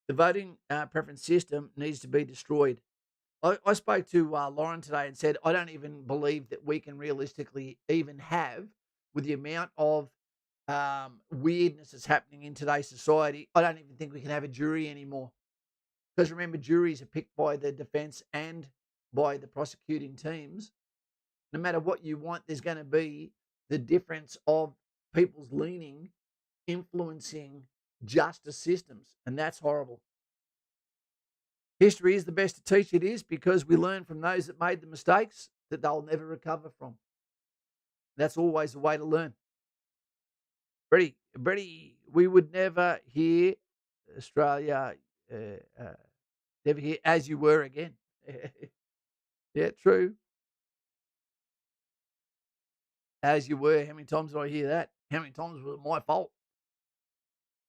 The voting preference system needs to be destroyed. I spoke to Lauren today and said, I don't even believe that we can realistically even have, with the amount of weirdness that's happening in today's society, I don't even think we can have a jury anymore. Because remember, juries are picked by the defence and by the prosecuting teams. No matter what you want, there's going to be the difference of people's leaning influencing justice systems, and that's horrible. History is the best to teach. It is, because we learn from those that made the mistakes that they'll never recover from. That's always the way to learn. Brady, we would never hear Australia, never hear as you were again. Yeah, true. As you were. How many times did I hear that? How many times was it my fault?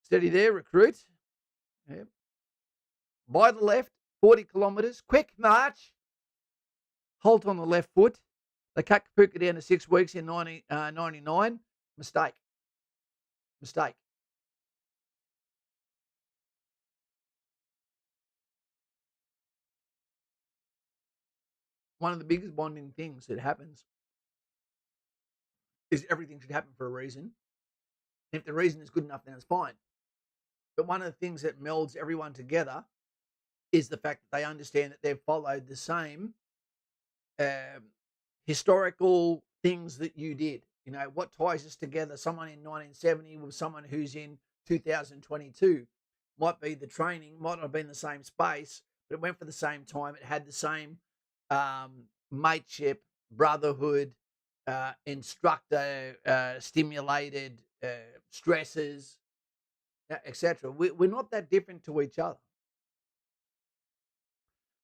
Steady there, recruit. Yeah. By the left, 40 kilometres, quick march. Halt on the left foot. They cut Kapuka down to 6 weeks in 1999. Mistake. One of the biggest bonding things that happens is everything should happen for a reason. If the reason is good enough, then it's fine. But one of the things that melds everyone together is the fact that they understand that they've followed the same historical things that you did. You know, what ties us together? Someone in 1970 with someone who's in 2022. Might be the training, might not have been the same space, but it went for the same time. It had the same mateship, brotherhood, instructor stimulated stresses, etc. We're not that different to each other.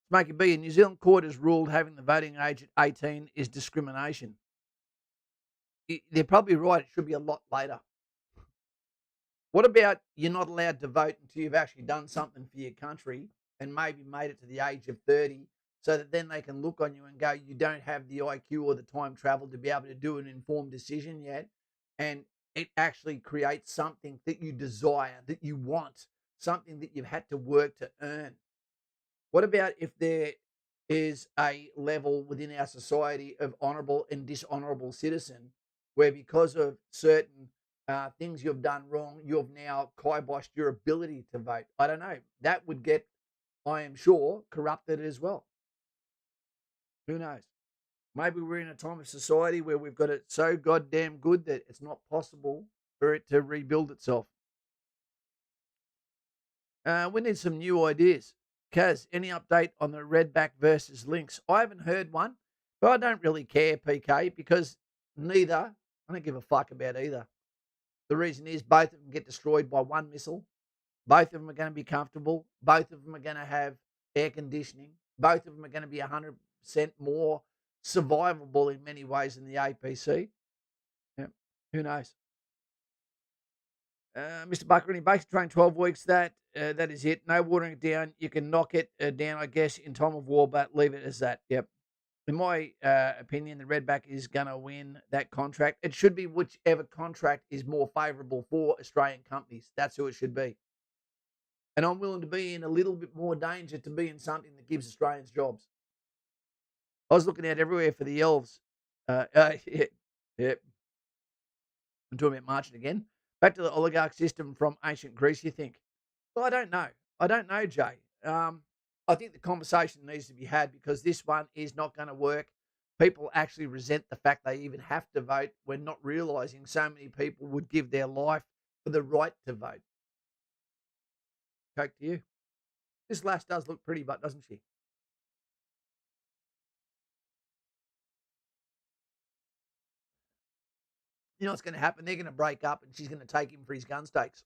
Smoky B, a New Zealand court has ruled having the voting age at 18 is discrimination. They're probably right. It should be a lot later. What about you're not allowed to vote until you've actually done something for your country and maybe made it to the age of 30, so that then they can look on you and go, you don't have the IQ or the time travel to be able to do an informed decision yet. And it actually creates something that you desire, that you want, something that you've had to work to earn. What about if there is a level within our society of honourable and dishonourable citizen, where because of certain things you've done wrong, you've now kiboshed your ability to vote? I don't know. That would get, I am sure, corrupted as well. Who knows? Maybe we're in a time of society where we've got it so goddamn good that it's not possible for it to rebuild itself. We need some new ideas. Kaz, any update on the Redback versus Lynx? I haven't heard one, but I don't really care, PK, because I don't give a fuck about either. The reason is both of them get destroyed by one missile. Both of them are going to be comfortable. Both of them are going to have air conditioning. Both of them are going to be 100% more survivable in many ways than the APC. Yeah. Who knows? Mr. Bucker, in basic train 12 weeks, that is it. No watering it down. You can knock it down, I guess, in time of war, but leave it as that. Yep. In my opinion, the Redback is going to win that contract. It should be whichever contract is more favourable for Australian companies. That's who it should be. And I'm willing to be in a little bit more danger to be in something that gives Australians jobs. I was looking out everywhere for the elves. Yeah. I'm talking about marching again. Back to the oligarch system from ancient Greece, you think? Well, I don't know. Jay. I think the conversation needs to be had because this one is not going to work. People actually resent the fact they even have to vote when not realizing so many people would give their life for the right to vote. Coke to you. This lass does look pretty, but doesn't she? You know what's going to happen? They're going to break up and she's going to take him for his gun stakes.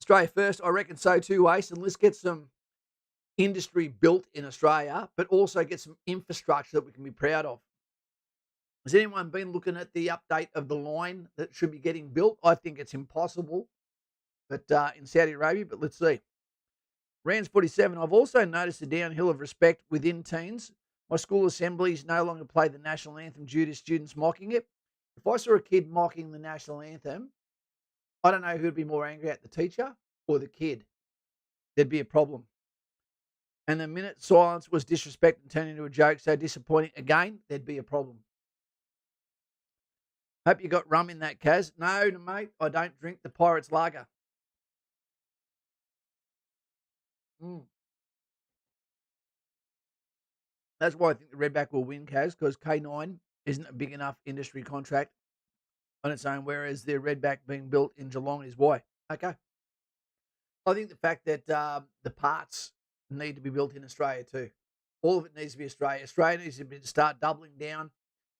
Australia first, I reckon so too, Ace. And let's get some industry built in Australia, but also get some infrastructure that we can be proud of. Has anyone been looking at the update of the line that should be getting built? I think it's impossible, but in Saudi Arabia. But let's see. Rands 47. I've also noticed a downhill of respect within teens. My school assemblies no longer play the national anthem due to students mocking it. If I saw a kid mocking the national anthem, I don't know who'd be more angry at, the teacher or the kid. There'd be a problem. And the minute silence was disrespect and turned into a joke so disappointing again, there'd be a problem. Hope you got rum in that, Kaz. No, mate, I don't drink the Pirates Lager. That's why I think the Redback will win, Kaz, because K9 isn't a big enough industry contract on its own, whereas the Redback being built in Geelong is why. Okay. I think the fact that the parts need to be built in Australia too. All of it needs to be Australia. Australia needs to start doubling down.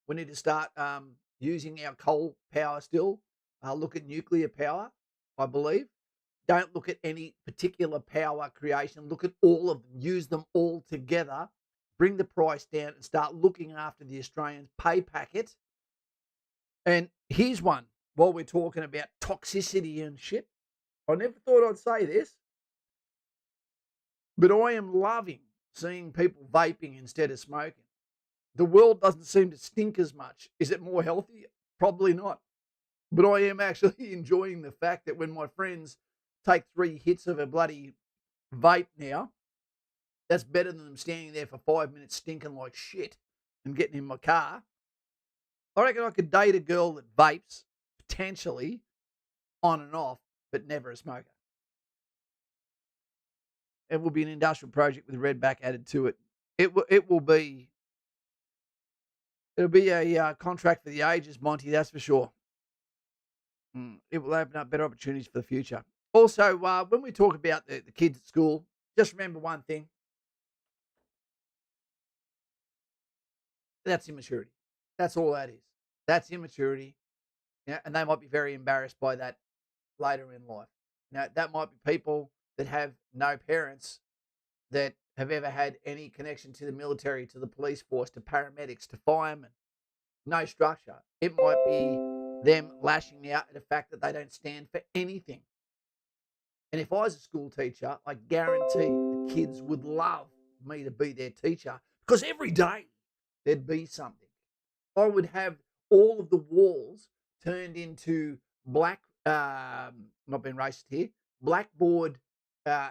We need to start using our coal power still. Look at nuclear power, I believe. Don't look at any particular power creation. Look at all of them. Use them all together. Bring the price down and start looking after the Australians' pay packet. And here's one while we're talking about toxicity and shit. I never thought I'd say this, but I am loving seeing people vaping instead of smoking. The world doesn't seem to stink as much. Is it more healthy? Probably not. But I am actually enjoying the fact that when my friends take 3 hits of a bloody vape now, that's better than them standing there for 5 minutes stinking like shit and getting in my car. I reckon I could date a girl that vapes, potentially, on and off, but never a smoker. It will be an industrial project with Redback added to it. It'll be a contract for the ages, Monty, that's for sure. It will open up better opportunities for the future. Also, when we talk about the kids at school, just remember one thing. That's immaturity. That's all that is. That's immaturity. Yeah, and they might be very embarrassed by that later in life. Now, that might be people that have no parents that have ever had any connection to the military, to the police force, to paramedics, to firemen. No structure. It might be them lashing out at the fact that they don't stand for anything. And if I was a school teacher, I guarantee the kids would love me to be their teacher because every day there'd be something. I would have all of the walls turned into black, not being racist here, blackboard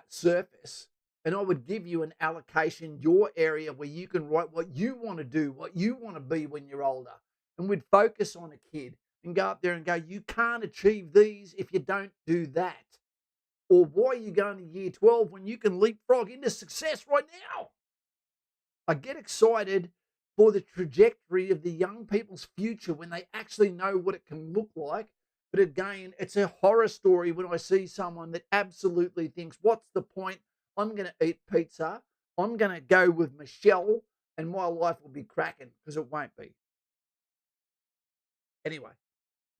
surface. And I would give you an allocation, your area where you can write what you want to do, what you want to be when you're older. And we'd focus on a kid and go up there and go, you can't achieve these if you don't do that. Or why are you going to year 12 when you can leapfrog into success right now? I get excited for the trajectory of the young people's future when they actually know what it can look like. But again, it's a horror story when I see someone that absolutely thinks, what's the point? I'm going to eat pizza. I'm going to go with Michelle and my life will be cracking, because it won't be. Anyway,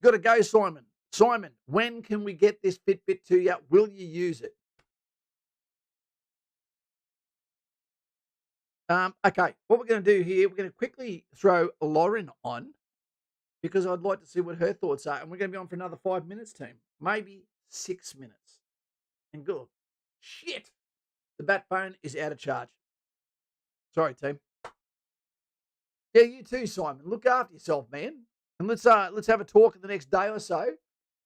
got to go, Simon. Simon, when can we get this Fitbit to you? Will you use it? Okay, what we're going to do here, we're going to quickly throw Lauren on because I'd like to see what her thoughts are. And we're going to be on for another 5 minutes, team. Maybe 6 minutes. And good. Shit. The bat phone is out of charge. Sorry, team. Yeah, you too, Simon. Look after yourself, man. And let's have a talk in the next day or so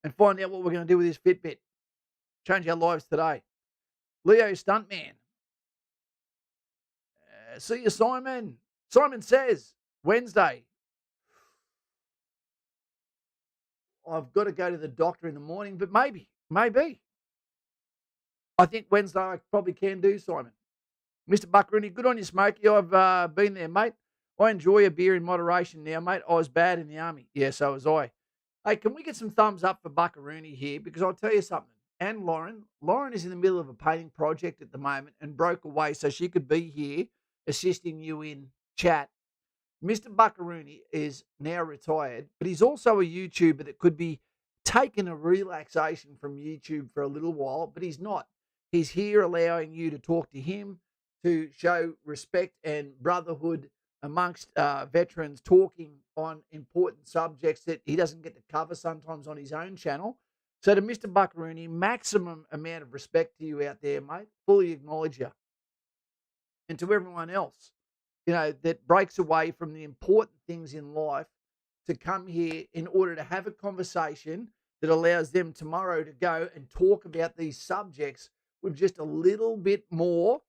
and find out what we're going to do with this Fitbit. Change our lives today. Leo Stuntman. See you, Simon. Simon says, Wednesday. I've got to go to the doctor in the morning, but maybe. I think Wednesday I probably can do, Simon. Mr. Buckaroony, good on you, Smokey. I've been there, mate. I enjoy a beer in moderation now, mate. I was bad in the army. Yeah, so was I. Hey, can we get some thumbs up for Buckaroony here? Because I'll tell you something. And Lauren. Lauren is in the middle of a painting project at the moment and broke away so she could be here assisting you in chat. Mr. Buckaroony is now retired, but he's also a YouTuber that could be taking a relaxation from YouTube for a little while, but he's not. He's here allowing you to talk to him, to show respect and brotherhood amongst veterans, talking on important subjects that he doesn't get to cover sometimes on his own channel. So to Mr. Buckaroony, maximum amount of respect to you out there, mate. Fully acknowledge you. And to everyone else, that breaks away from the important things in life to come here in order to have a conversation that allows them tomorrow to go and talk about these subjects with just a little bit more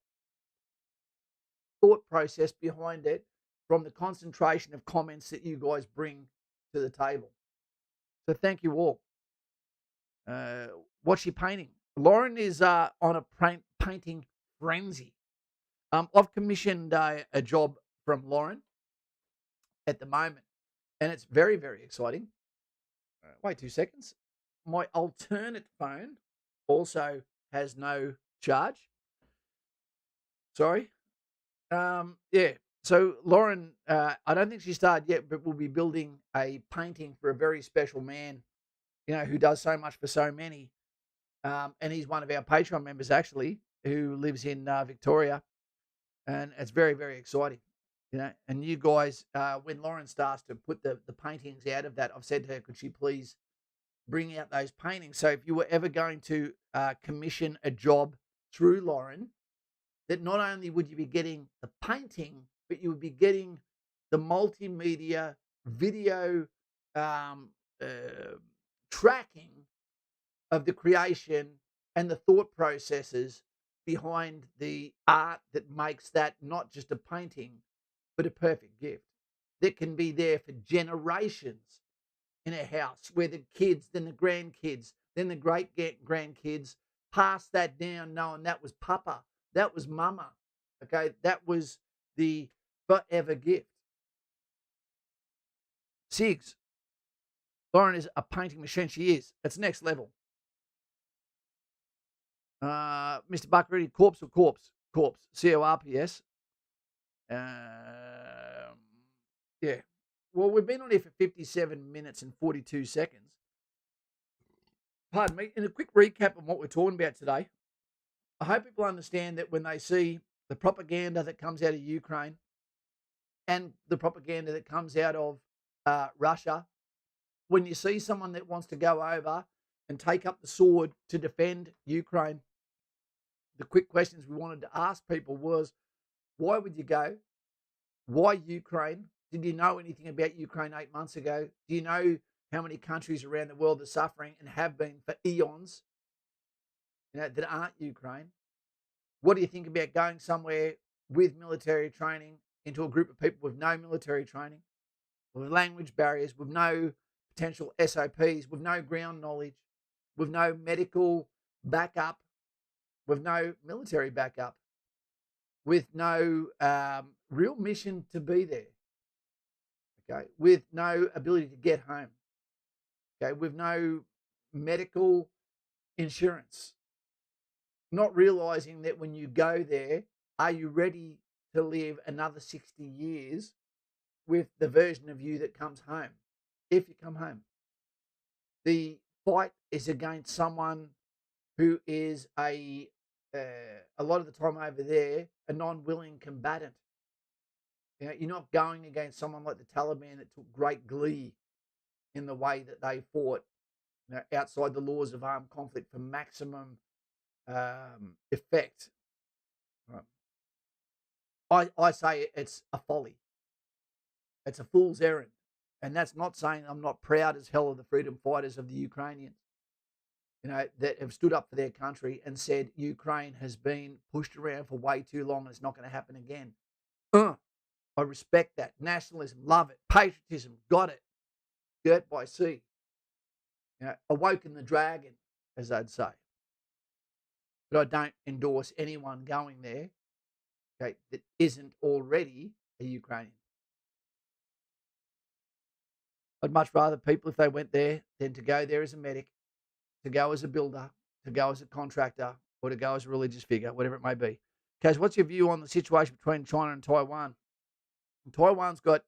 thought process behind it from the concentration of comments that you guys bring to the table. So thank you all. What's she painting? Lauren is on a painting frenzy. I've commissioned a job from Lauren at the moment, and it's very, very exciting. Wait 2 seconds. My alternate phone also has no charge. Sorry. Yeah. So Lauren, I don't think she started yet, but we'll be building a painting for a very special man, who does so much for so many. And he's one of our Patreon members, actually, who lives in Victoria. And it's very, very exciting, And you guys, when Lauren starts to put the paintings out of that, I've said to her, could she please bring out those paintings? So if you were ever going to commission a job through Lauren, that not only would you be getting the painting, but you would be getting the multimedia video tracking of the creation and the thought processes behind the art that makes that not just a painting, but a perfect gift that can be there for generations in a house where the kids, then the grandkids, then the great grandkids pass that down knowing that was Papa, that was Mama, okay? That was the forever gift. Sigs, Lauren is a painting machine. She is. It's next level. Mr. Buckaroony, corpse or corpse? Corpse. CORPS. Yeah. Well, we've been on here for 57 minutes and 42 seconds. Pardon me. In a quick recap of what we're talking about today, I hope people understand that when they see the propaganda that comes out of Ukraine and the propaganda that comes out of Russia, when you see someone that wants to go over and take up the sword to defend Ukraine, the quick questions we wanted to ask people was, why would you go? Why Ukraine? Did you know anything about Ukraine 8 months ago? Do you know how many countries around the world are suffering and have been for eons, that aren't Ukraine? What do you think about going somewhere with military training into a group of people with no military training, with language barriers, with no potential SOPs, with no ground knowledge, with no medical backup, with no military backup, with no real mission to be there, okay, with no ability to get home, okay, with no medical insurance, not realizing that when you go there, are you ready to live another 60 years with the version of you that comes home, if you come home? The fight is against someone who is a lot of the time over there, a non-willing combatant. You're not going against someone like the Taliban that took great glee in the way that they fought outside the laws of armed conflict for maximum effect. Right. I say it's a folly. It's a fool's errand. And that's not saying I'm not proud as hell of the freedom fighters of the Ukrainians, that have stood up for their country and said Ukraine has been pushed around for way too long and it's not going to happen again. I respect that. Nationalism, love it. Patriotism, got it. Dirt by sea. Awoken the dragon, as they'd say. but I don't endorse anyone going there, okay, that isn't already a Ukrainian. I'd much rather people, if they went there, than to go there as a medic, to go as a builder, to go as a contractor, or to go as a religious figure, whatever it may be. Kaz, what's your view on the situation between China and Taiwan? Taiwan's got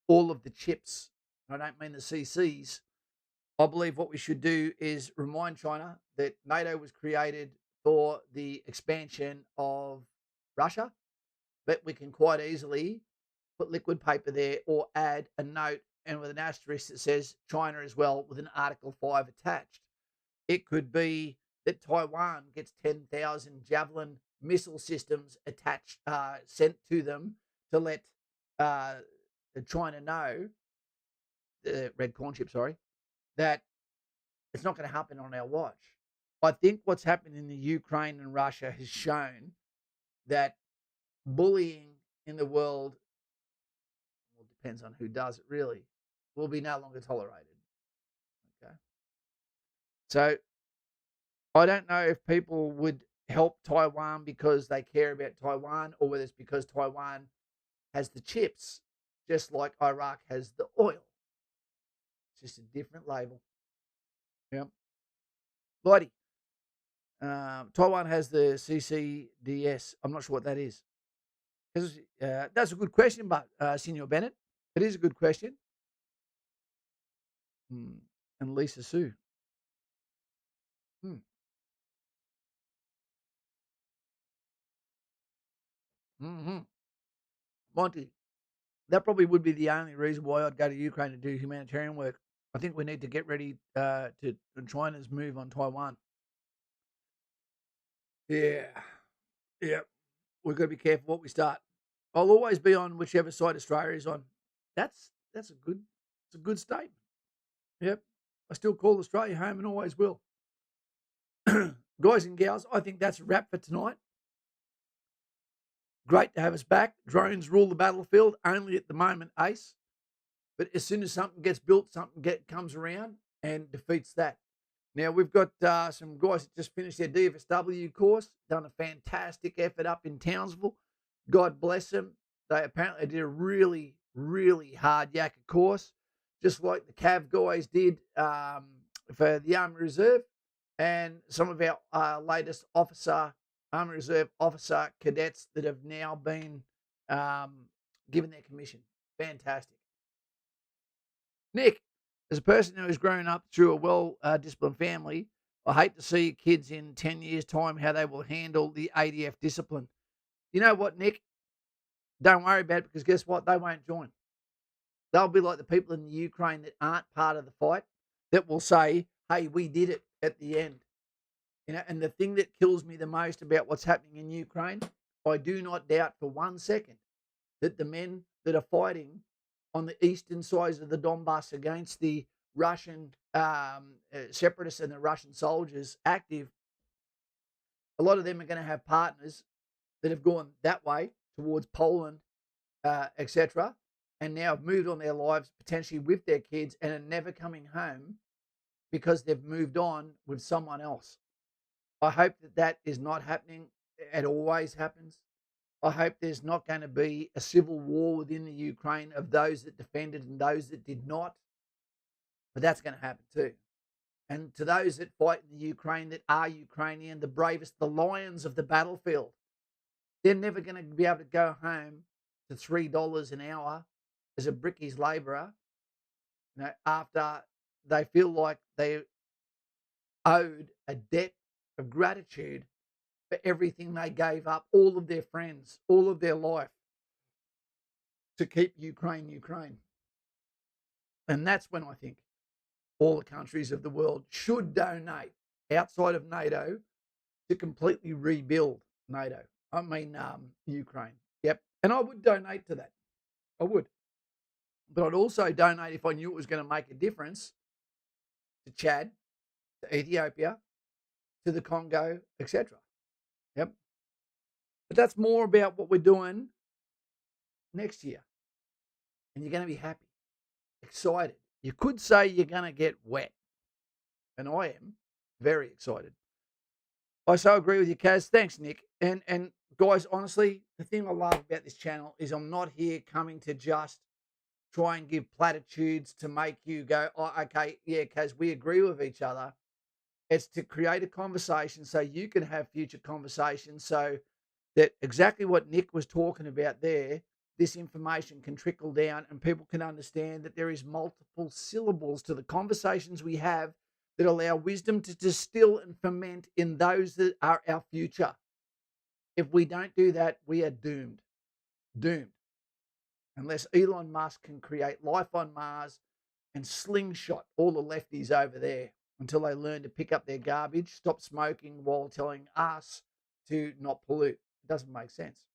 all of the chips. I don't mean the CCs. I believe what we should do is remind China that NATO was created for the expansion of Russia, but we can quite easily put liquid paper there or add a note and with an asterisk that says China as well with an Article 5 attached. It could be that Taiwan gets 10,000 Javelin missile systems attached, sent to them to let China know, red corn chip, sorry, that it's not going to happen on our watch. I think what's happened in the Ukraine and Russia has shown that bullying in the world, well, depends on who does it really, will be no longer tolerated. Okay. So I don't know if people would help Taiwan because they care about Taiwan or whether it's because Taiwan has the chips, just like Iraq has the oil. It's just a different label. Yep. Blighty. Taiwan has the CCDS. I'm not sure what that is. That's a good question, but Senor Bennett, it is a good question. And Lisa Sue. Monty, that probably would be the only reason why I'd go to Ukraine to do humanitarian work. I think we need to get ready to China's move on Taiwan. Yeah. We've got to be careful what we start. I'll always be on whichever side Australia is on. That's a good statement. Yep. I still call Australia home and always will. Guys and gals, I think that's a wrap for tonight. Great to have us back. Drones rule the battlefield only at the moment, Ace. But as soon as something gets built, something comes around and defeats that. Now, we've got some guys that just finished their DFSW course, done a fantastic effort up in Townsville. God bless them. They apparently did a really, really hard yakka course, just like the Cav guys did for the Army Reserve and some of our latest Army Reserve officer cadets that have now been given their commission. Fantastic. Nick, as a person who has grown up through a well-disciplined family, I hate to see kids in 10 years' time how they will handle the ADF discipline. You know what, Nick? Don't worry about it because guess what? They won't join. They'll be like the people in the Ukraine that aren't part of the fight that will say, hey, we did it at the end. And the thing that kills me the most about what's happening in Ukraine, I do not doubt for 1 second that the men that are fighting on the eastern sides of the Donbass against the Russian separatists and the Russian soldiers active, a lot of them are going to have partners that have gone that way towards Poland, etc., and now have moved on their lives potentially with their kids and are never coming home because they've moved on with someone else. I hope that is not happening. It always happens. I hope there's not going to be a civil war within the Ukraine of those that defended and those that did not. But that's going to happen too. And to those that fight in the Ukraine that are Ukrainian, the bravest, the lions of the battlefield, they're never going to be able to go home to $3 an hour as a brickies labourer, after they feel like they owed a debt of gratitude for everything they gave up, all of their friends, all of their life, to keep Ukraine. And that's when I think all the countries of the world should donate outside of NATO to completely rebuild NATO. I mean, Ukraine. Yep. And I would donate to that. I would. But I'd also donate if I knew it was going to make a difference to Chad, to Ethiopia, to the Congo, etc. Yep. But that's more about what we're doing next year. And you're going to be happy, excited. You could say you're going to get wet. And I am very excited. I so agree with you, Kaz. Thanks, Nick. And guys, honestly, the thing I love about this channel is I'm not here coming to just try and give platitudes to make you go, oh, okay, yeah, Kaz, we agree with each other. It's to create a conversation so you can have future conversations so that exactly what Nick was talking about there, this information can trickle down and people can understand that there is multiple syllables to the conversations we have that allow wisdom to distill and ferment in those that are our future. If we don't do that, we are doomed. Doomed. Unless Elon Musk can create life on Mars and slingshot all the lefties over there until they learn to pick up their garbage, stop smoking while telling us to not pollute. It doesn't make sense.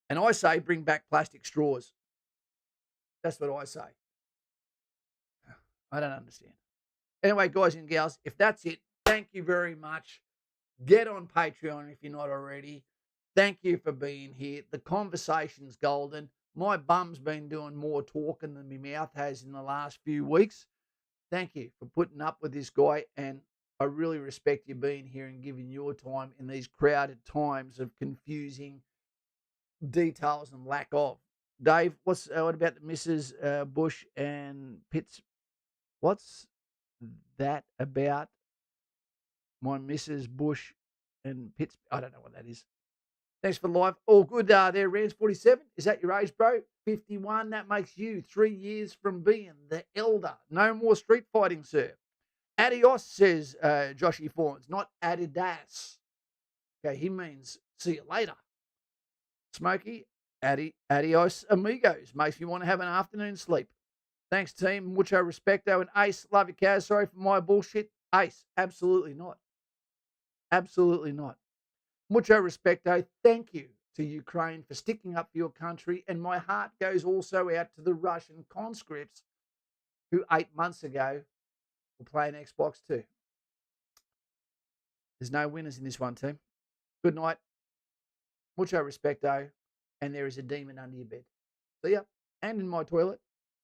And I say bring back plastic straws. That's what I say. I don't understand. Anyway, guys and gals, if that's it, thank you very much. Get on Patreon if you're not already. Thank you for being here. The conversation's golden. My bum's been doing more talking than my mouth has in the last few weeks. Thank you for putting up with this guy, and I really respect you being here and giving your time in these crowded times of confusing details and lack of. Dave, what about the Mrs. Bush and Pitts? What's that about my Mrs. Bush and Pitts? I don't know what that is. Thanks for the live. All good there, Rams 47. Is that your age, bro? 51. That makes you 3 years from being the elder. No more street fighting, sir. Adios, says Joshy Fawns, not Adidas. Okay, he means see you later. Smokey, adios, amigos. Makes me want to have an afternoon sleep. Thanks, team. Mucho respecto. And Ace, love you, Kaz. Sorry for my bullshit. Ace, absolutely not. Absolutely not. Mucho respecto. Thank you to Ukraine for sticking up for your country. And my heart goes also out to the Russian conscripts who 8 months ago were playing Xbox too. There's no winners in this one, team. Good night. Mucho respecto. And there is a demon under your bed. See ya. And in my toilet.